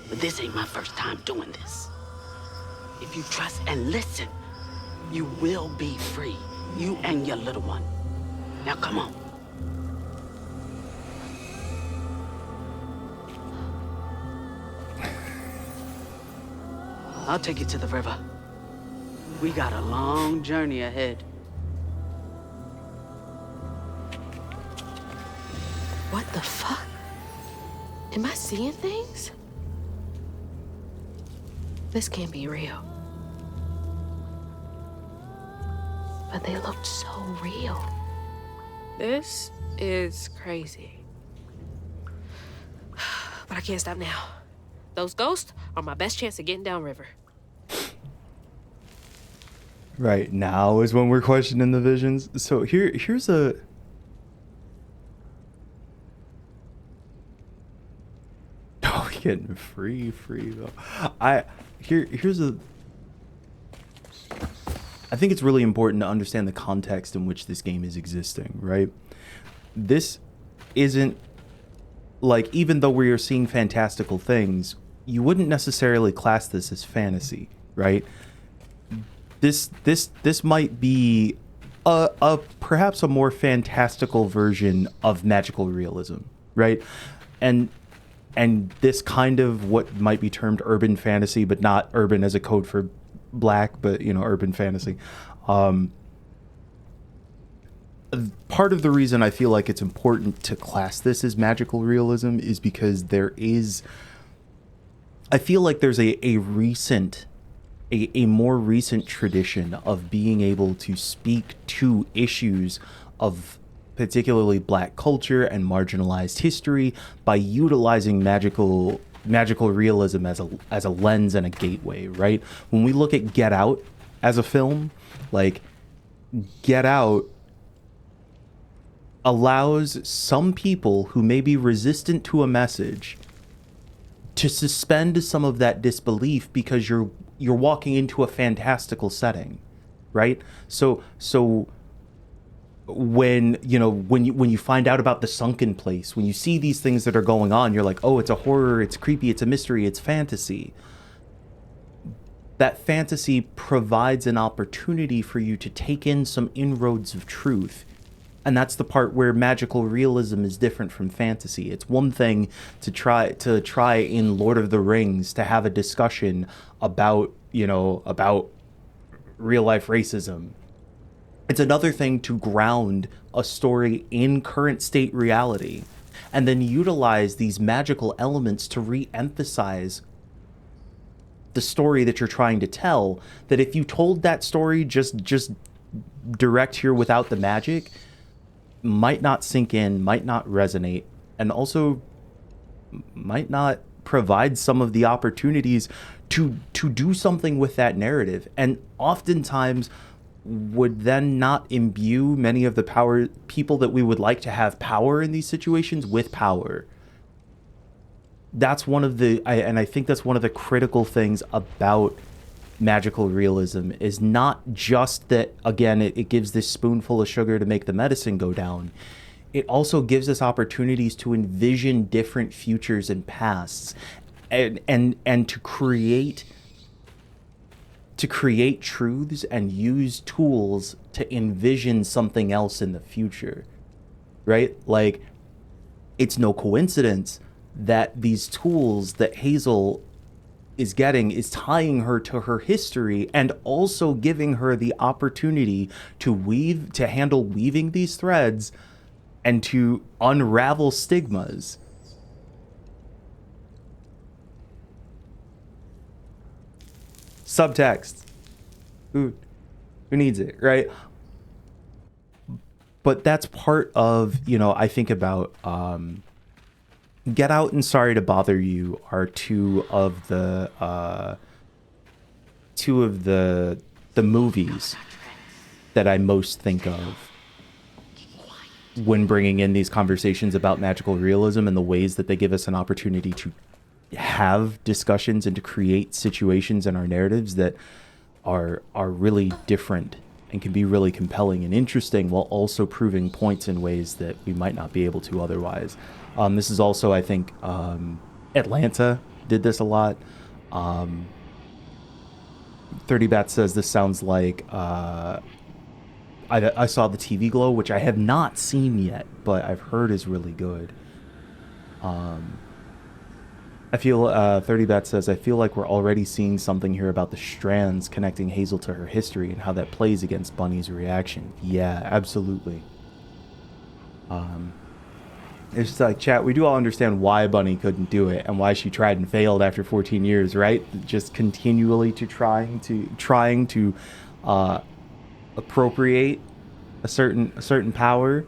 but this ain't my first time doing this. If you trust and listen, you will be free. You and your little one. Now come on. I'll take you to the river. We got a long journey ahead. What the fuck? Am I seeing things? This can't be real. But they looked so real. This is crazy. But I can't stop now. Those ghosts are my best chance of getting downriver. Right now is when we're questioning the visions. So here's a. Oh, getting free though. Here's a. I think it's really important to understand the context in which this game is existing, right? This isn't like, even though we are seeing fantastical things, you wouldn't necessarily class this as fantasy, right? This might be a perhaps a more fantastical version of magical realism, right? And this kind of what might be termed urban fantasy, but not urban as a code for black, but, you know, urban fantasy. Part of the reason I feel like it's important to class this as magical realism is because I feel like there's a more recent tradition of being able to speak to issues of particularly black culture and marginalized history by utilizing magical realism as a lens and a gateway, right? When we look at Get Out as a film, like, Get Out allows some people who may be resistant to a message to suspend some of that disbelief because you're walking into a fantastical setting, right? So when you find out about the sunken place, when you see these things that are going on, you're like, oh, it's a horror, it's creepy, it's a mystery, it's fantasy. That fantasy provides an opportunity for you to take in some inroads of truth And that's the part where magical realism is different from fantasy. It's one thing to try in Lord of the Rings to have a discussion about, about real life racism. It's another thing to ground a story in current state reality and then utilize these magical elements to re-emphasize the story that you're trying to tell. That if you told that story just direct here without the magic, might not sink in, might not resonate, and also might not provide some of the opportunities to do something with that narrative, and oftentimes would then not imbue many of the power people that we would like to have power in these situations with power. That's one of the I think that's one of the critical things about magical realism, is not just that, again, it gives this spoonful of sugar to make the medicine go down. It also gives us opportunities to envision different futures and pasts, and to create truths and use tools to envision something else in the future, right? Like, it's no coincidence that these tools that Hazel is getting is tying her to her history and also giving her the opportunity to handle weaving these threads and to unravel stigmas. Subtext. Who needs it, right? But that's part of, I think about Get Out and Sorry to Bother You are two of the movies that I most think of when bringing in these conversations about magical realism and the ways that they give us an opportunity to have discussions and to create situations in our narratives that are really different and can be really compelling and interesting, while also proving points in ways that we might not be able to otherwise. This is also, I think, Atlanta did this a lot. 30 Bat says this sounds like I saw the TV Glow, which I have not seen yet, but I've heard is really good. I feel 30 Bat says, I feel like we're already seeing something here about the strands connecting Hazel to her history and how that plays against Bunny's reaction. Yeah, absolutely. It's just like, chat, we do all understand why Bunny couldn't do it and why she tried and failed after 14 years, right? Just continually trying to appropriate a certain power.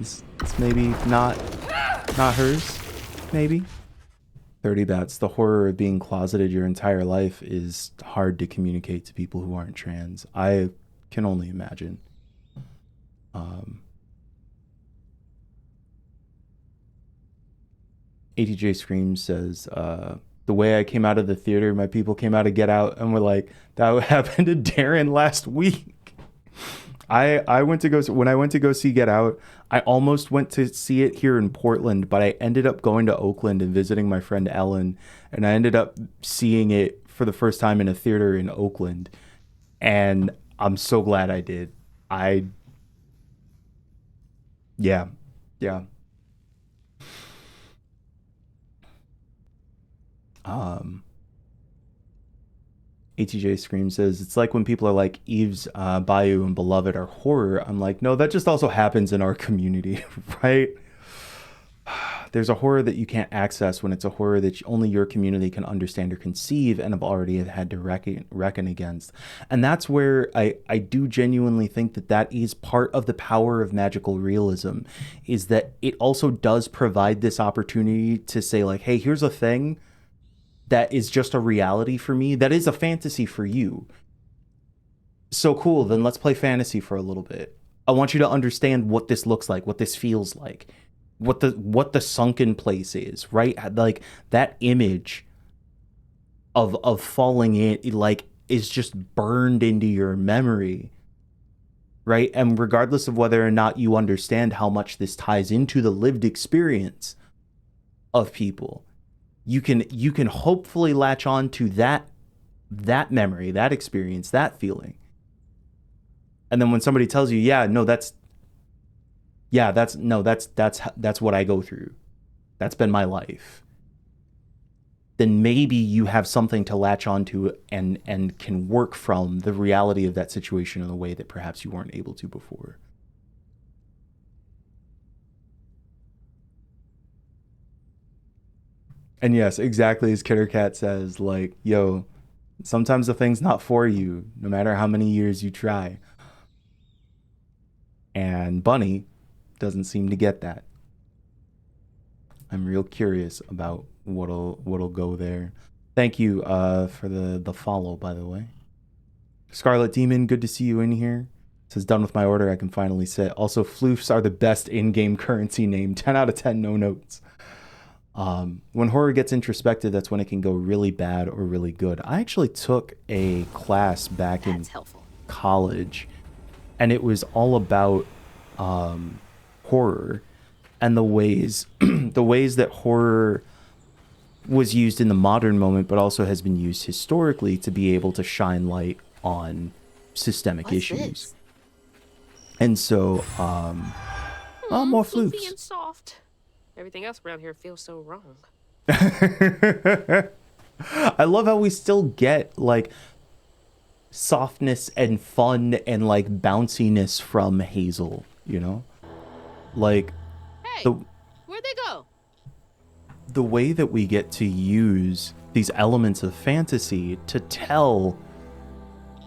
It's maybe not hers, maybe. 30 Bats, the horror of being closeted your entire life is hard to communicate to people who aren't trans. I can only imagine. ATJ Scream says, the way I came out of the theater, my people came out to Get Out and were like, that happened to Darren last week. When I went to go see Get Out, I almost went to see it here in Portland, but I ended up going to Oakland and visiting my friend Ellen, and I ended up seeing it for the first time in a theater in Oakland, and I'm so glad I did. Yeah. ATJ Scream says, it's like when people are like, Eve's Bayou and Beloved are horror. I'm like, no, that just also happens in our community, right? There's a horror that you can't access when it's a horror that only your community can understand or conceive and have already had to reckon against. And that's where I do genuinely think that is part of the power of magical realism, is that it also does provide this opportunity to say, like, hey, here's a thing that is just a reality for me, that is a fantasy for you. So cool, then let's play fantasy for a little bit. I want you to understand what this looks like, what this feels like, what the sunken place is, right? Like, that image of falling in, like, is just burned into your memory, right? And regardless of whether or not you understand how much this ties into the lived experience of people, you can hopefully latch on to that memory, that experience, that feeling. And then when somebody tells you, yeah, no, that's yeah, that's what I go through. That's been my life. Then maybe you have something to latch onto and can work from the reality of that situation in a way that perhaps you weren't able to before. And yes, exactly as Kittercat says, like, yo, sometimes the thing's not for you, no matter how many years you try. And Bunny doesn't seem to get that. I'm real curious about what'll go there. Thank you for the follow, by the way. Scarlet Demon, good to see you in here. Says, done with my order, I can finally sit. Also, floofs are the best in-game currency name. 10 out of 10, no notes. When horror gets introspective, that's when it can go really bad or really good. I actually took a class back in college, and it was all about horror and the ways that horror was used in the modern moment, but also has been used historically to be able to shine light on systemic issues. This? And so, more floofs. And soft. Everything else around here feels so wrong. I love how we still get like softness and fun and like bounciness from Hazel, you know? Like, hey, where'd they go? The way that we get to use these elements of fantasy to tell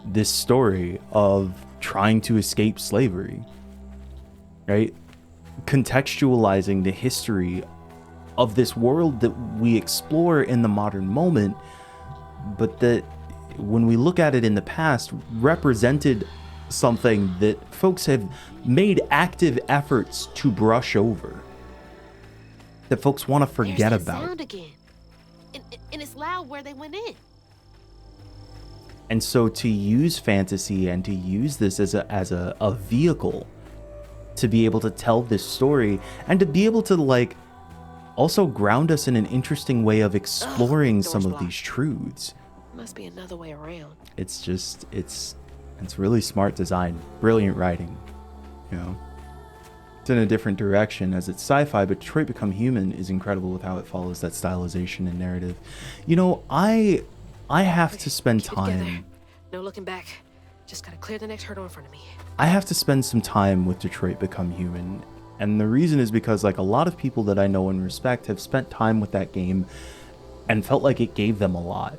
this story of trying to escape slavery, right? Contextualizing the history of this world that we explore in the modern moment, but that when we look at it in the past represented something that folks have made active efforts to brush over, that folks want to forget There's that about. Sound again. And it's loud where they went in. And so to use fantasy and to use this as a vehicle to be able to tell this story and to be able to like also ground us in an interesting way of exploring some of these truths. Must be another way around. It's just it's really smart design, brilliant writing, you know. It's in a different direction as it's sci-fi, but Detroit Become Human is incredible with how it follows that stylization and narrative. You know, I have to spend time. No looking back. Just gotta clear the next hurdle in front of me. I have to spend some time with Detroit Become Human. And the reason is because like a lot of people that I know and respect have spent time with that game and felt like it gave them a lot.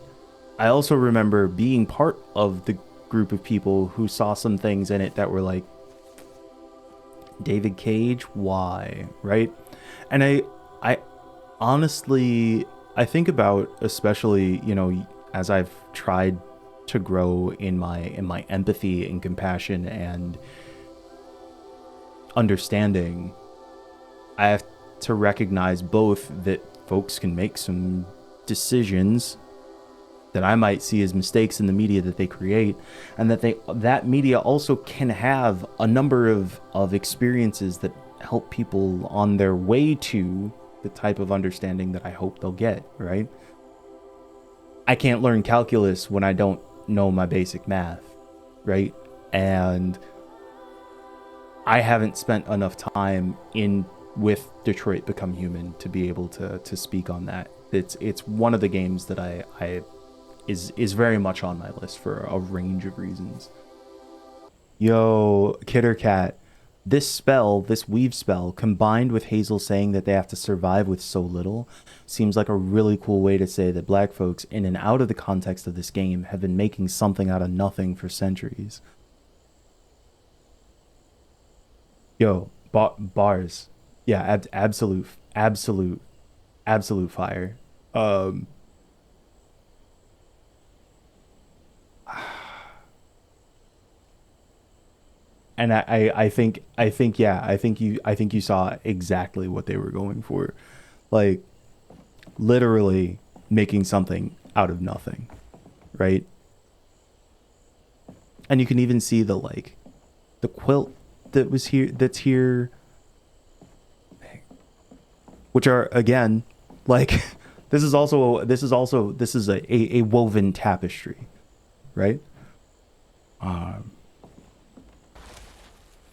I also remember being part of the group of people who saw some things in it that were like, David Cage, why? Right? And I honestly, I think about, especially, you know, as I've tried to grow in my empathy and compassion and understanding, I have to recognize both that folks can make some decisions that I might see as mistakes in the media that they create, and that media also can have a number of experiences that help people on their way to the type of understanding that I hope they'll get, right? I can't learn calculus when I don't know my basic math, right? And I haven't spent enough time with Detroit Become Human to be able to speak on that. It's one of the games that I is very much on my list for a range of reasons. Yo, Kittercat, this weave spell, combined with Hazel saying that they have to survive with so little, seems like a really cool way to say that black folks, in and out of the context of this game, have been making something out of nothing for centuries. Yo, bars. Yeah, absolute fire. And I think you saw exactly what they were going for, like literally making something out of nothing, right? And you can even see the quilt that's here, which are again like this is a woven tapestry, right?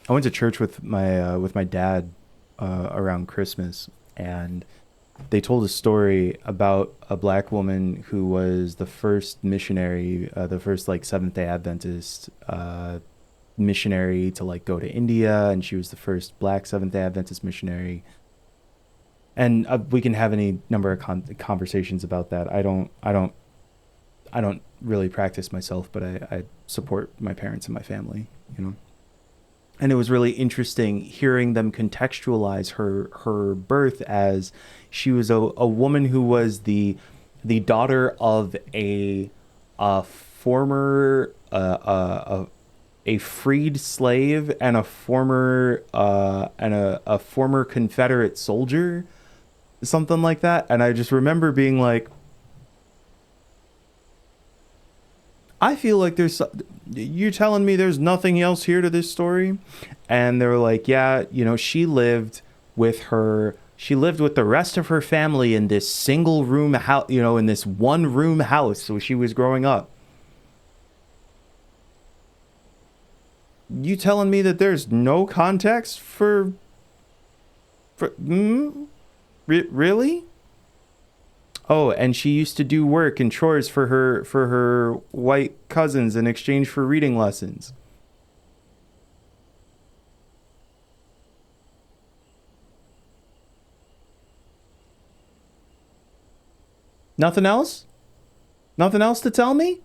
I went to church with my dad around Christmas, and they told a story about a black woman who was the first missionary, the first like Seventh-day Adventist missionary to like go to India, and she was the first black Seventh-day Adventist missionary. And we can have any number of conversations about that. I don't really practice myself, but I support my parents and my family, you know. And it was really interesting hearing them contextualize her birth as she was a woman who was the daughter of a former a freed slave and a former Confederate soldier, something like that. And I just remember being like, I feel like you're telling me there's nothing else here to this story? And they were like, yeah, you know, she lived with the rest of her family in this single room house, you know, in this one room house. So she was growing up. You telling me that there's no context for really? Oh, and she used to do work and chores for her white cousins in exchange for reading lessons. Nothing else? Nothing else to tell me?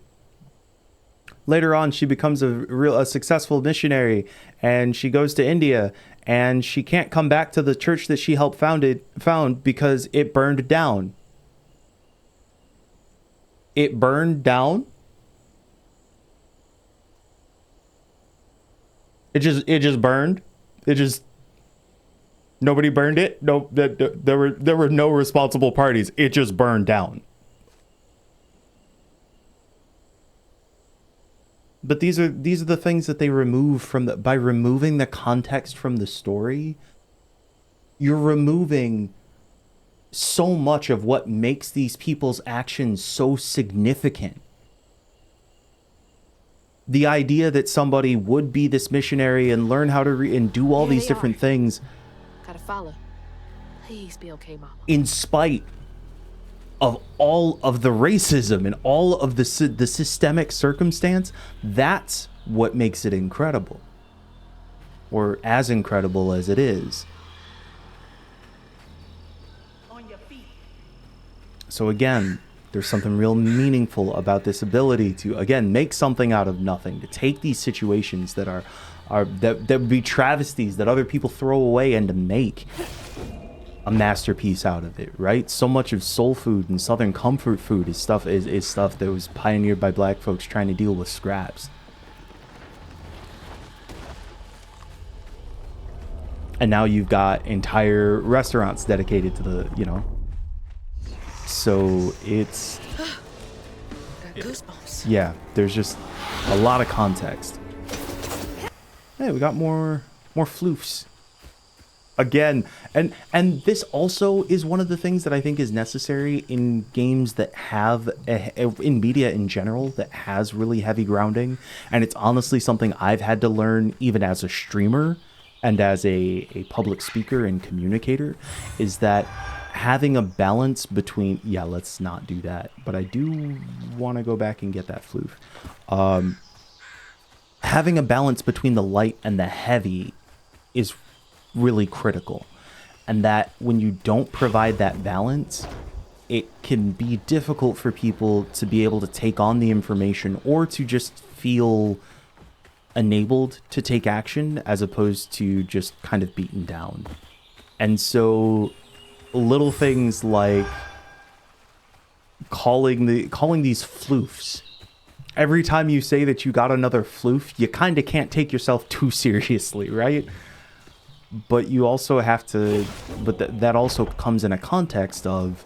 Later on, she becomes a successful missionary, and she goes to India, and she can't come back to the church that she helped found because it burned down. It burned down. It just burned. Nobody burned it. No, there were no responsible parties. It just burned down. But these are the things that they remove by removing the context from the story. You're removing so much of what makes these people's actions so significant. The idea that somebody would be this missionary and learn how to and do all these different things. Gotta follow. Please be okay, Mama. In spite of all of the racism and all of the systemic circumstance, that's what makes it incredible. Or as incredible as it is. So again, there's something real meaningful about this ability to, again, make something out of nothing, to take these situations that would be travesties that other people throw away and to make a masterpiece out of it, right? So much of soul food and Southern comfort food is stuff that was pioneered by black folks trying to deal with scraps. And now you've got entire restaurants dedicated to the, you know. So it's... Got goosebumps. Yeah, there's just a lot of context. Hey, we got more floofs. Again, and this also is one of the things that I think is necessary in games that have, in media in general, that has really heavy grounding. And it's honestly something I've had to learn even as a streamer and as a public speaker and communicator, is that having a balance between, yeah, let's not do that, but I do want to go back and get that floof. Having a balance between the light and the heavy is really critical, and that when you don't provide that balance, it can be difficult for people to be able to take on the information or to just feel enabled to take action as opposed to just kind of beaten down. And so little things like calling these floofs. Every time you say that you got another floof, you kind of can't take yourself too seriously, right? But you also have to, that also comes in a context of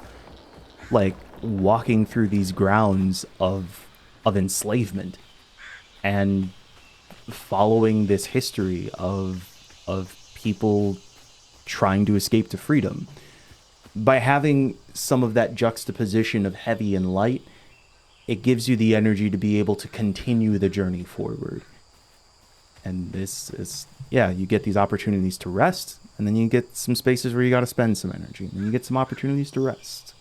like walking through these grounds of enslavement and following this history of people trying to escape to freedom. By having some of that juxtaposition of heavy and light, it gives you the energy to be able to continue the journey forward. And this is, yeah, you get these opportunities to rest, and then you get some spaces where you got to spend some energy, and then you get some opportunities to rest.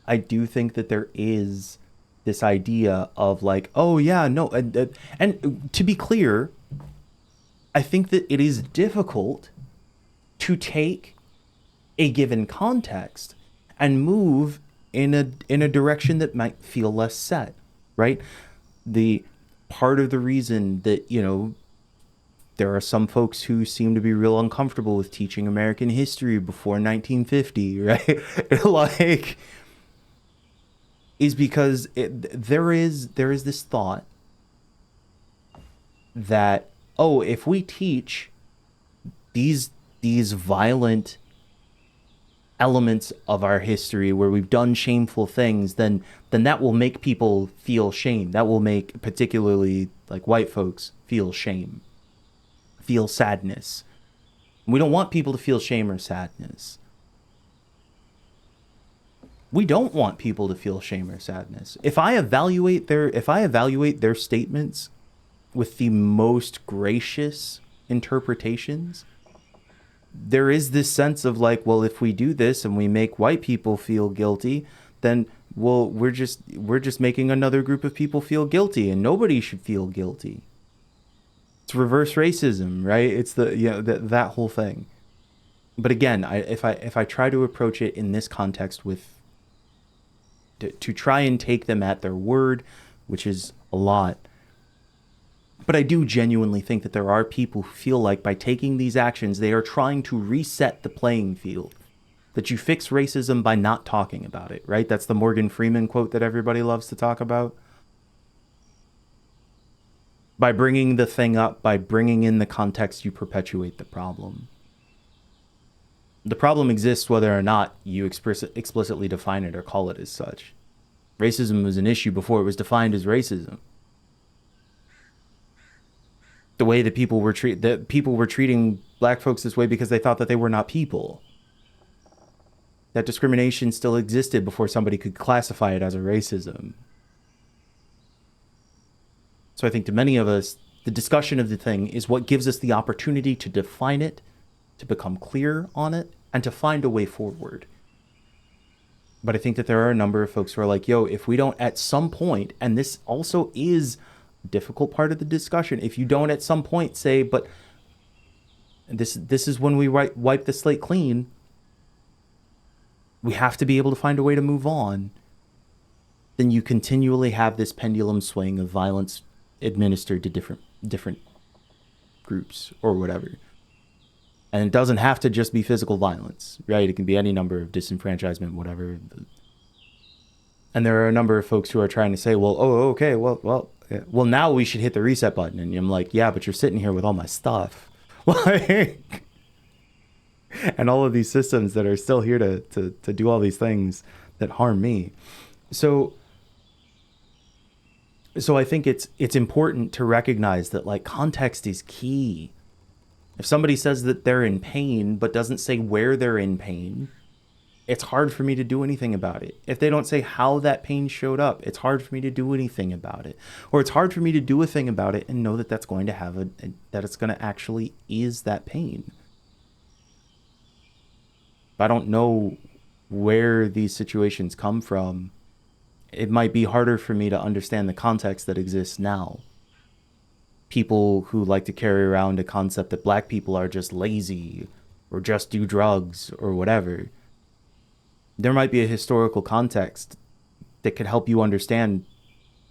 I do think that there is this idea of like, oh yeah, no, and to be clear, I think that it is difficult to take a given context and move in a direction that might feel less set, right? The part of the reason that, you know, there are some folks who seem to be real uncomfortable with teaching American history before 1950, right? Like, is because there is this thought that, oh, if we teach these violent elements of our history where we've done shameful things, then that will make people feel shame. That will make particularly like white folks feel shame, feel sadness. We don't want people to feel shame or sadness. We don't want people to feel shame or sadness. If I evaluate their statements with the most gracious interpretations, there is this sense of like, well, if we do this and we make white people feel guilty, then we're just making another group of people feel guilty, and nobody should feel guilty. It's reverse racism, right? It's that whole thing. But again, if I try to approach it in this context with to try and take them at their word, which is a lot. But I do genuinely think that there are people who feel like by taking these actions, they are trying to reset the playing field. That you fix racism by not talking about it, right? That's the Morgan Freeman quote that everybody loves to talk about. By bringing the thing up, by bringing in the context, you perpetuate the problem. The problem exists whether or not you explicitly define it or call it as such. Racism was an issue before it was defined as racism. The way that people were treating black folks this way because they thought that they were not people. That discrimination still existed before somebody could classify it as a racism. So I think to many of us, the discussion of the thing is what gives us the opportunity to define it, to become clear on it, and to find a way forward. But I think that there are a number of folks who are like, yo, if we don't at some point, and this also is a difficult part of the discussion, if you don't at some point say, but this is when we wipe the slate clean, we have to be able to find a way to move on, then you continually have this pendulum swing of violence administered to different groups or whatever. And it doesn't have to just be physical violence, right? It can be any number of disenfranchisement, whatever. And there are a number of folks who are trying to say, well, oh, okay, well, now we should hit the reset button. And I'm like, yeah, but you're sitting here with all my stuff. Like, and all of these systems that are still here to do all these things that harm me. So I think it's important to recognize that like context is key. If somebody says that they're in pain but doesn't say where they're in pain, it's hard for me to do anything about it. If they don't say how that pain showed up, it's hard for me to do anything about it. Or it's hard for me to do a thing about it and know that that's going to that it's going to actually ease that pain. If I don't know where these situations come from, it might be harder for me to understand the context that exists now. People who like to carry around a concept that black people are just lazy or just do drugs or whatever. There might be a historical context that could help you understand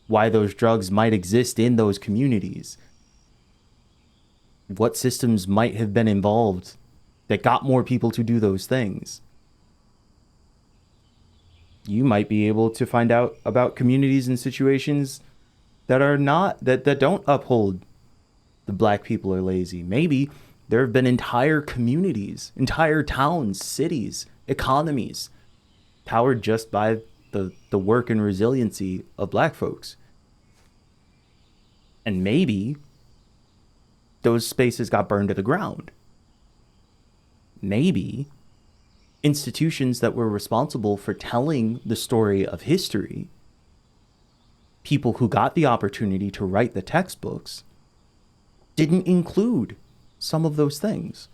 why those drugs might exist in those communities. What systems might have been involved that got more people to do those things. You might be able to find out about communities and situations that are not, that don't uphold the black people are lazy. Maybe there have been entire communities, entire towns, cities, economies powered just by the work and resiliency of black folks. And maybe those spaces got burned to the ground. Maybe institutions that were responsible for telling the story of history, people who got the opportunity to write the textbooks, didn't include some of those things.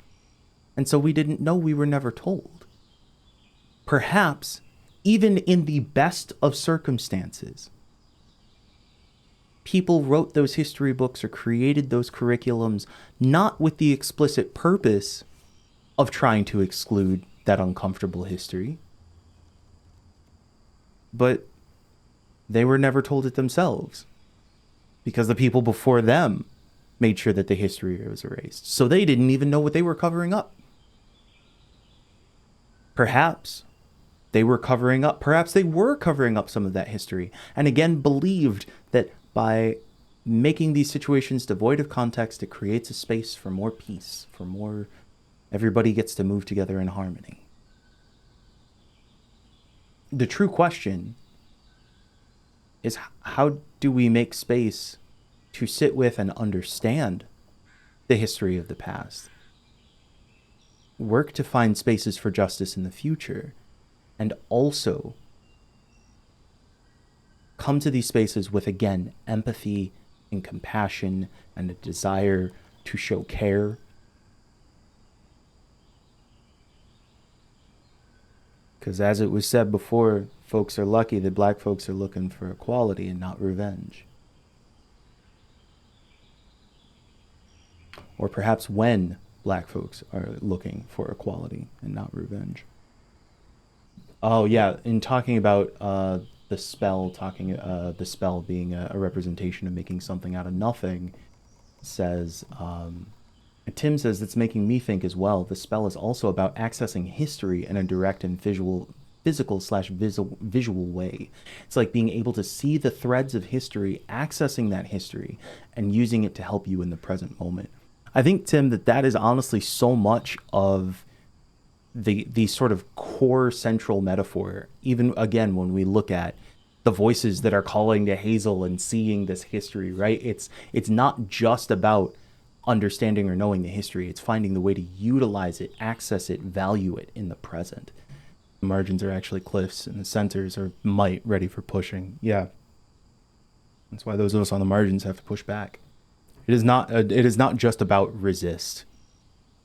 And so we didn't know, we were never told. Perhaps, even in the best of circumstances, people wrote those history books or created those curriculums not with the explicit purpose of trying to exclude that uncomfortable history, but they were never told it themselves because the people before them made sure that the history was erased. So they didn't even know what they were covering up. Perhaps they were covering up some of that history, and again believed that by making these situations devoid of context, it creates a space for more peace, for more everybody gets to move together in harmony. The true question is, how do we make space to sit with and understand the history of the past? Work to find spaces for justice in the future, and also come to these spaces with, again, empathy and compassion and a desire to show care. Because as it was said before, folks are lucky that black folks are looking for equality and not revenge. Or perhaps when black folks are looking for equality and not revenge. Oh yeah, in talking about the spell, the spell being a representation of making something out of nothing, says, Tim says, it's making me think as well. The spell is also about accessing history in a direct and physical way. It's like being able to see the threads of history, accessing that history, and using it to help you in the present moment. I think, Tim, that is honestly so much of the sort of core central metaphor, even again when we look at the voices that are calling to Hazel and seeing this history, right? It's not just about understanding or knowing the history, it's finding the way to utilize it, access it, value it in the present. The margins are actually cliffs and the centers are might ready for pushing. Yeah. That's why those of us on the margins have to push back. It is not just about resist.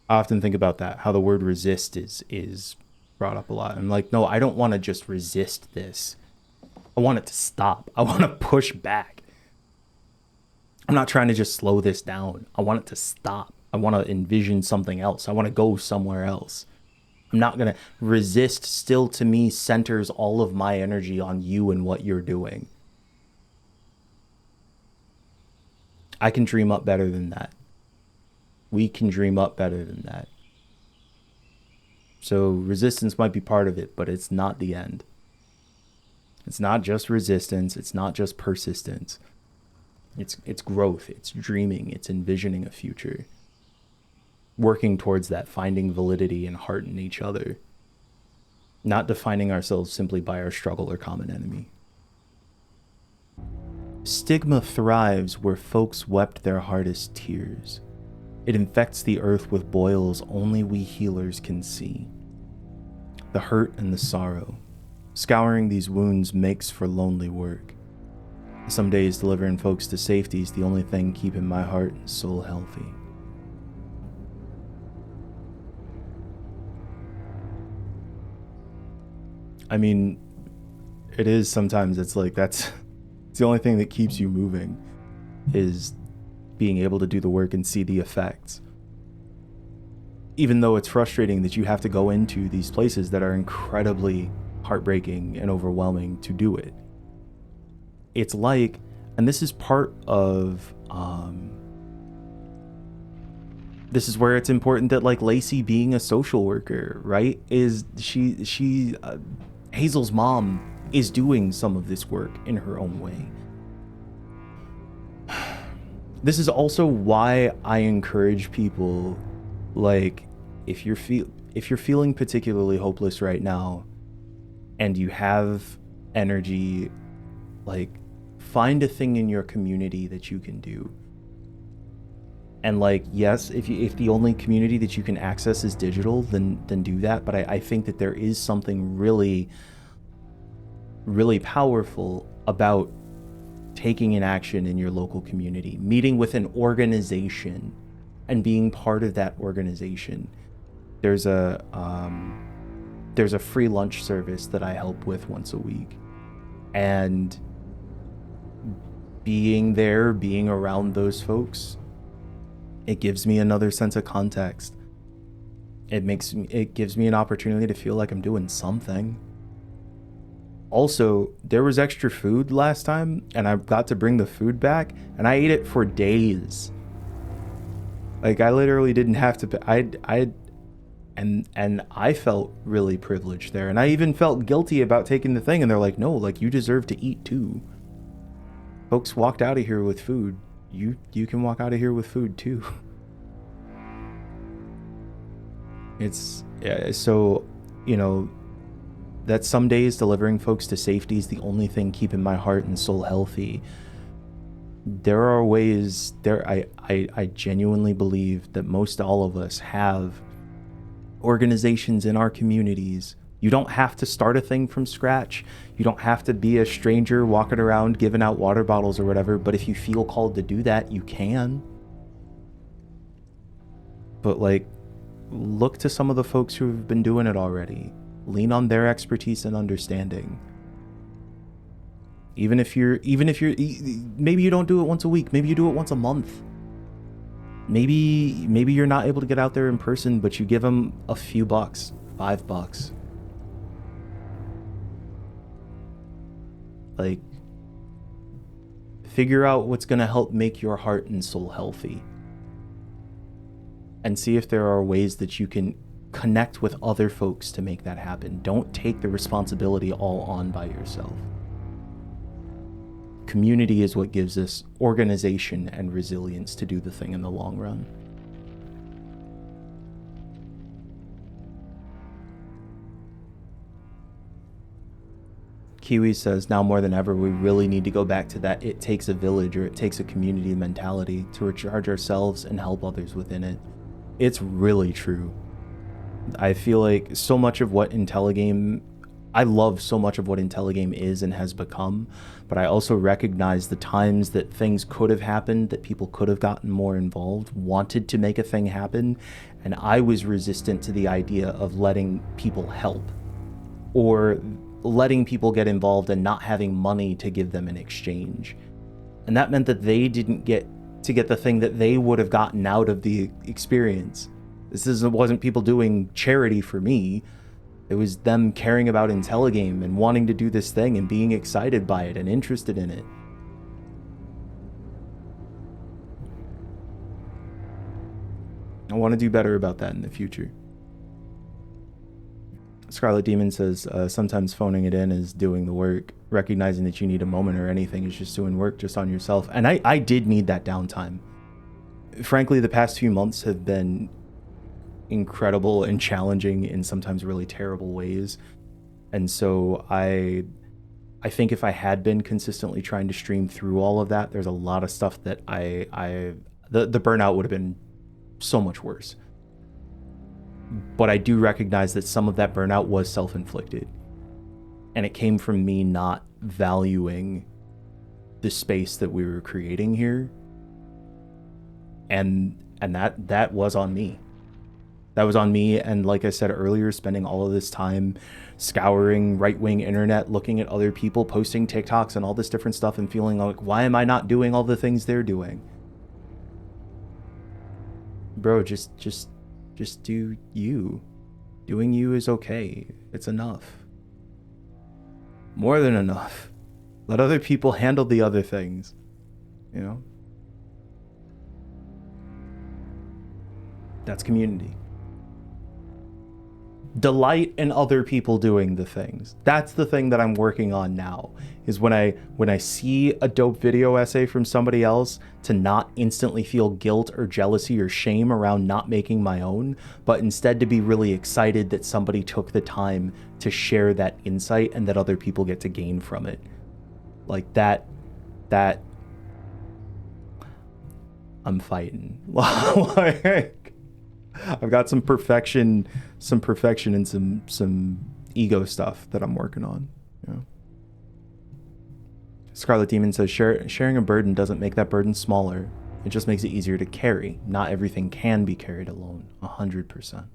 I often think about that, how the word resist is brought up a lot. I'm like, no, I don't want to just resist this. I want it to stop. I want to push back. I'm not trying to just slow this down. I want it to stop. I want to envision something else. I want to go somewhere else. I'm not going to resist. Still, to me, centers all of my energy on you and what you're doing. I can dream up better than that. We can dream up better than that. So resistance might be part of it, but it's not the end. It's not just resistance. It's not just persistence. It's growth. It's dreaming. It's envisioning a future. Working towards that, finding validity and heart in each other. Not defining ourselves simply by our struggle or common enemy. Stigma thrives where folks wept their hardest tears. It infects the earth with boils only we healers can see. The hurt and the sorrow. Scouring these wounds makes for lonely work. Some days delivering folks to safety is the only thing keeping my heart and soul healthy. I mean, it is sometimes, it's like it's the only thing that keeps you moving, is being able to do the work and see the effects. Even though it's frustrating that you have to go into these places that are incredibly heartbreaking and overwhelming to do it. It's like, and this is part of, this is where it's important that, like, Lacey being a social worker, right, is Hazel's mom is doing some of this work in her own way. This is also why I encourage people, like, if you're feeling particularly hopeless right now and you have energy, like, find a thing in your community that you can do. And, like, yes, if the only community that you can access is digital, then do that. But I think that there is something really, really powerful about taking an action in your local community, meeting with an organization and being part of that organization. There's a free lunch service that I help with once a week, and being there, being around those folks, it gives me another sense of context. It gives me an opportunity to feel like I'm doing something. Also, there was extra food last time, and I got to bring the food back, and I ate it for days. Like, I literally didn't have to. And I felt really privileged there, and I even felt guilty about taking the thing. And they're like, "No, like, you deserve to eat too. Folks walked out of here with food. You can walk out of here with food too." It's so, you know, that some days delivering folks to safety is the only thing keeping my heart and soul healthy. There are ways there. I genuinely believe that most all of us have organizations in our communities. You don't have to start a thing from scratch. You don't have to be a stranger walking around giving out water bottles or whatever, but if you feel called to do that, you can. But like, look to some of the folks who have been doing it already. Lean on their expertise and understanding. Even if you're maybe you don't do it once a week, maybe you do it once a month. Maybe you're not able to get out there in person, but you give them a few bucks, $5. Like, figure out what's going to help make your heart and soul healthy. And see if there are ways that you can connect with other folks to make that happen. Don't take the responsibility all on by yourself. Community is what gives us organization and resilience to do the thing in the long run. Kiwi says, now more than ever, we really need to go back to that it takes a village or it takes a community mentality to recharge ourselves and help others within it. It's really true. I feel like so much of what Intelligame, I love so much of what Intelligame is and has become, but I also recognize the times that things could have happened, that people could have gotten more involved, wanted to make a thing happen, and I was resistant to the idea of letting people help, or letting people get involved and not having money to give them in exchange. And that meant that they didn't get to get the thing that they would have gotten out of the experience. Wasn't people doing charity for me. It was them caring about Intelligame and wanting to do this thing and being excited by it and interested in it. I want to do better about that in the future. Scarlet Demon says, sometimes phoning it in is doing the work. Recognizing that you need a moment or anything is just doing work just on yourself. And I did need that downtime. Frankly, the past few months have been incredible and challenging in sometimes really terrible ways. And so I think if I had been consistently trying to stream through all of that, there's a lot of stuff that the burnout would have been so much worse. But I do recognize that some of that burnout was self-inflicted. And it came from me not valuing the space that we were creating here. And that was on me. That was on me. And like I said earlier, spending all of this time scouring right-wing internet, looking at other people posting TikToks and all this different stuff and feeling like, why am I not doing all the things they're doing? Bro, just do you. Doing you is okay. It's enough. More than enough. Let other people handle the other things. You know? That's community. Delight in other people doing the things. That's the thing that I'm working on now, is when I see a dope video essay from somebody else, to not instantly feel guilt or jealousy or shame around not making my own, but instead to be really excited that somebody took the time to share that insight and that other people get to gain from it. Like that I'm fighting. Like, I've got some perfection and some ego stuff that I'm working on, you know. Scarlet Demon says, sharing a burden doesn't make that burden smaller. It just makes it easier to carry. Not everything can be carried alone. 100%.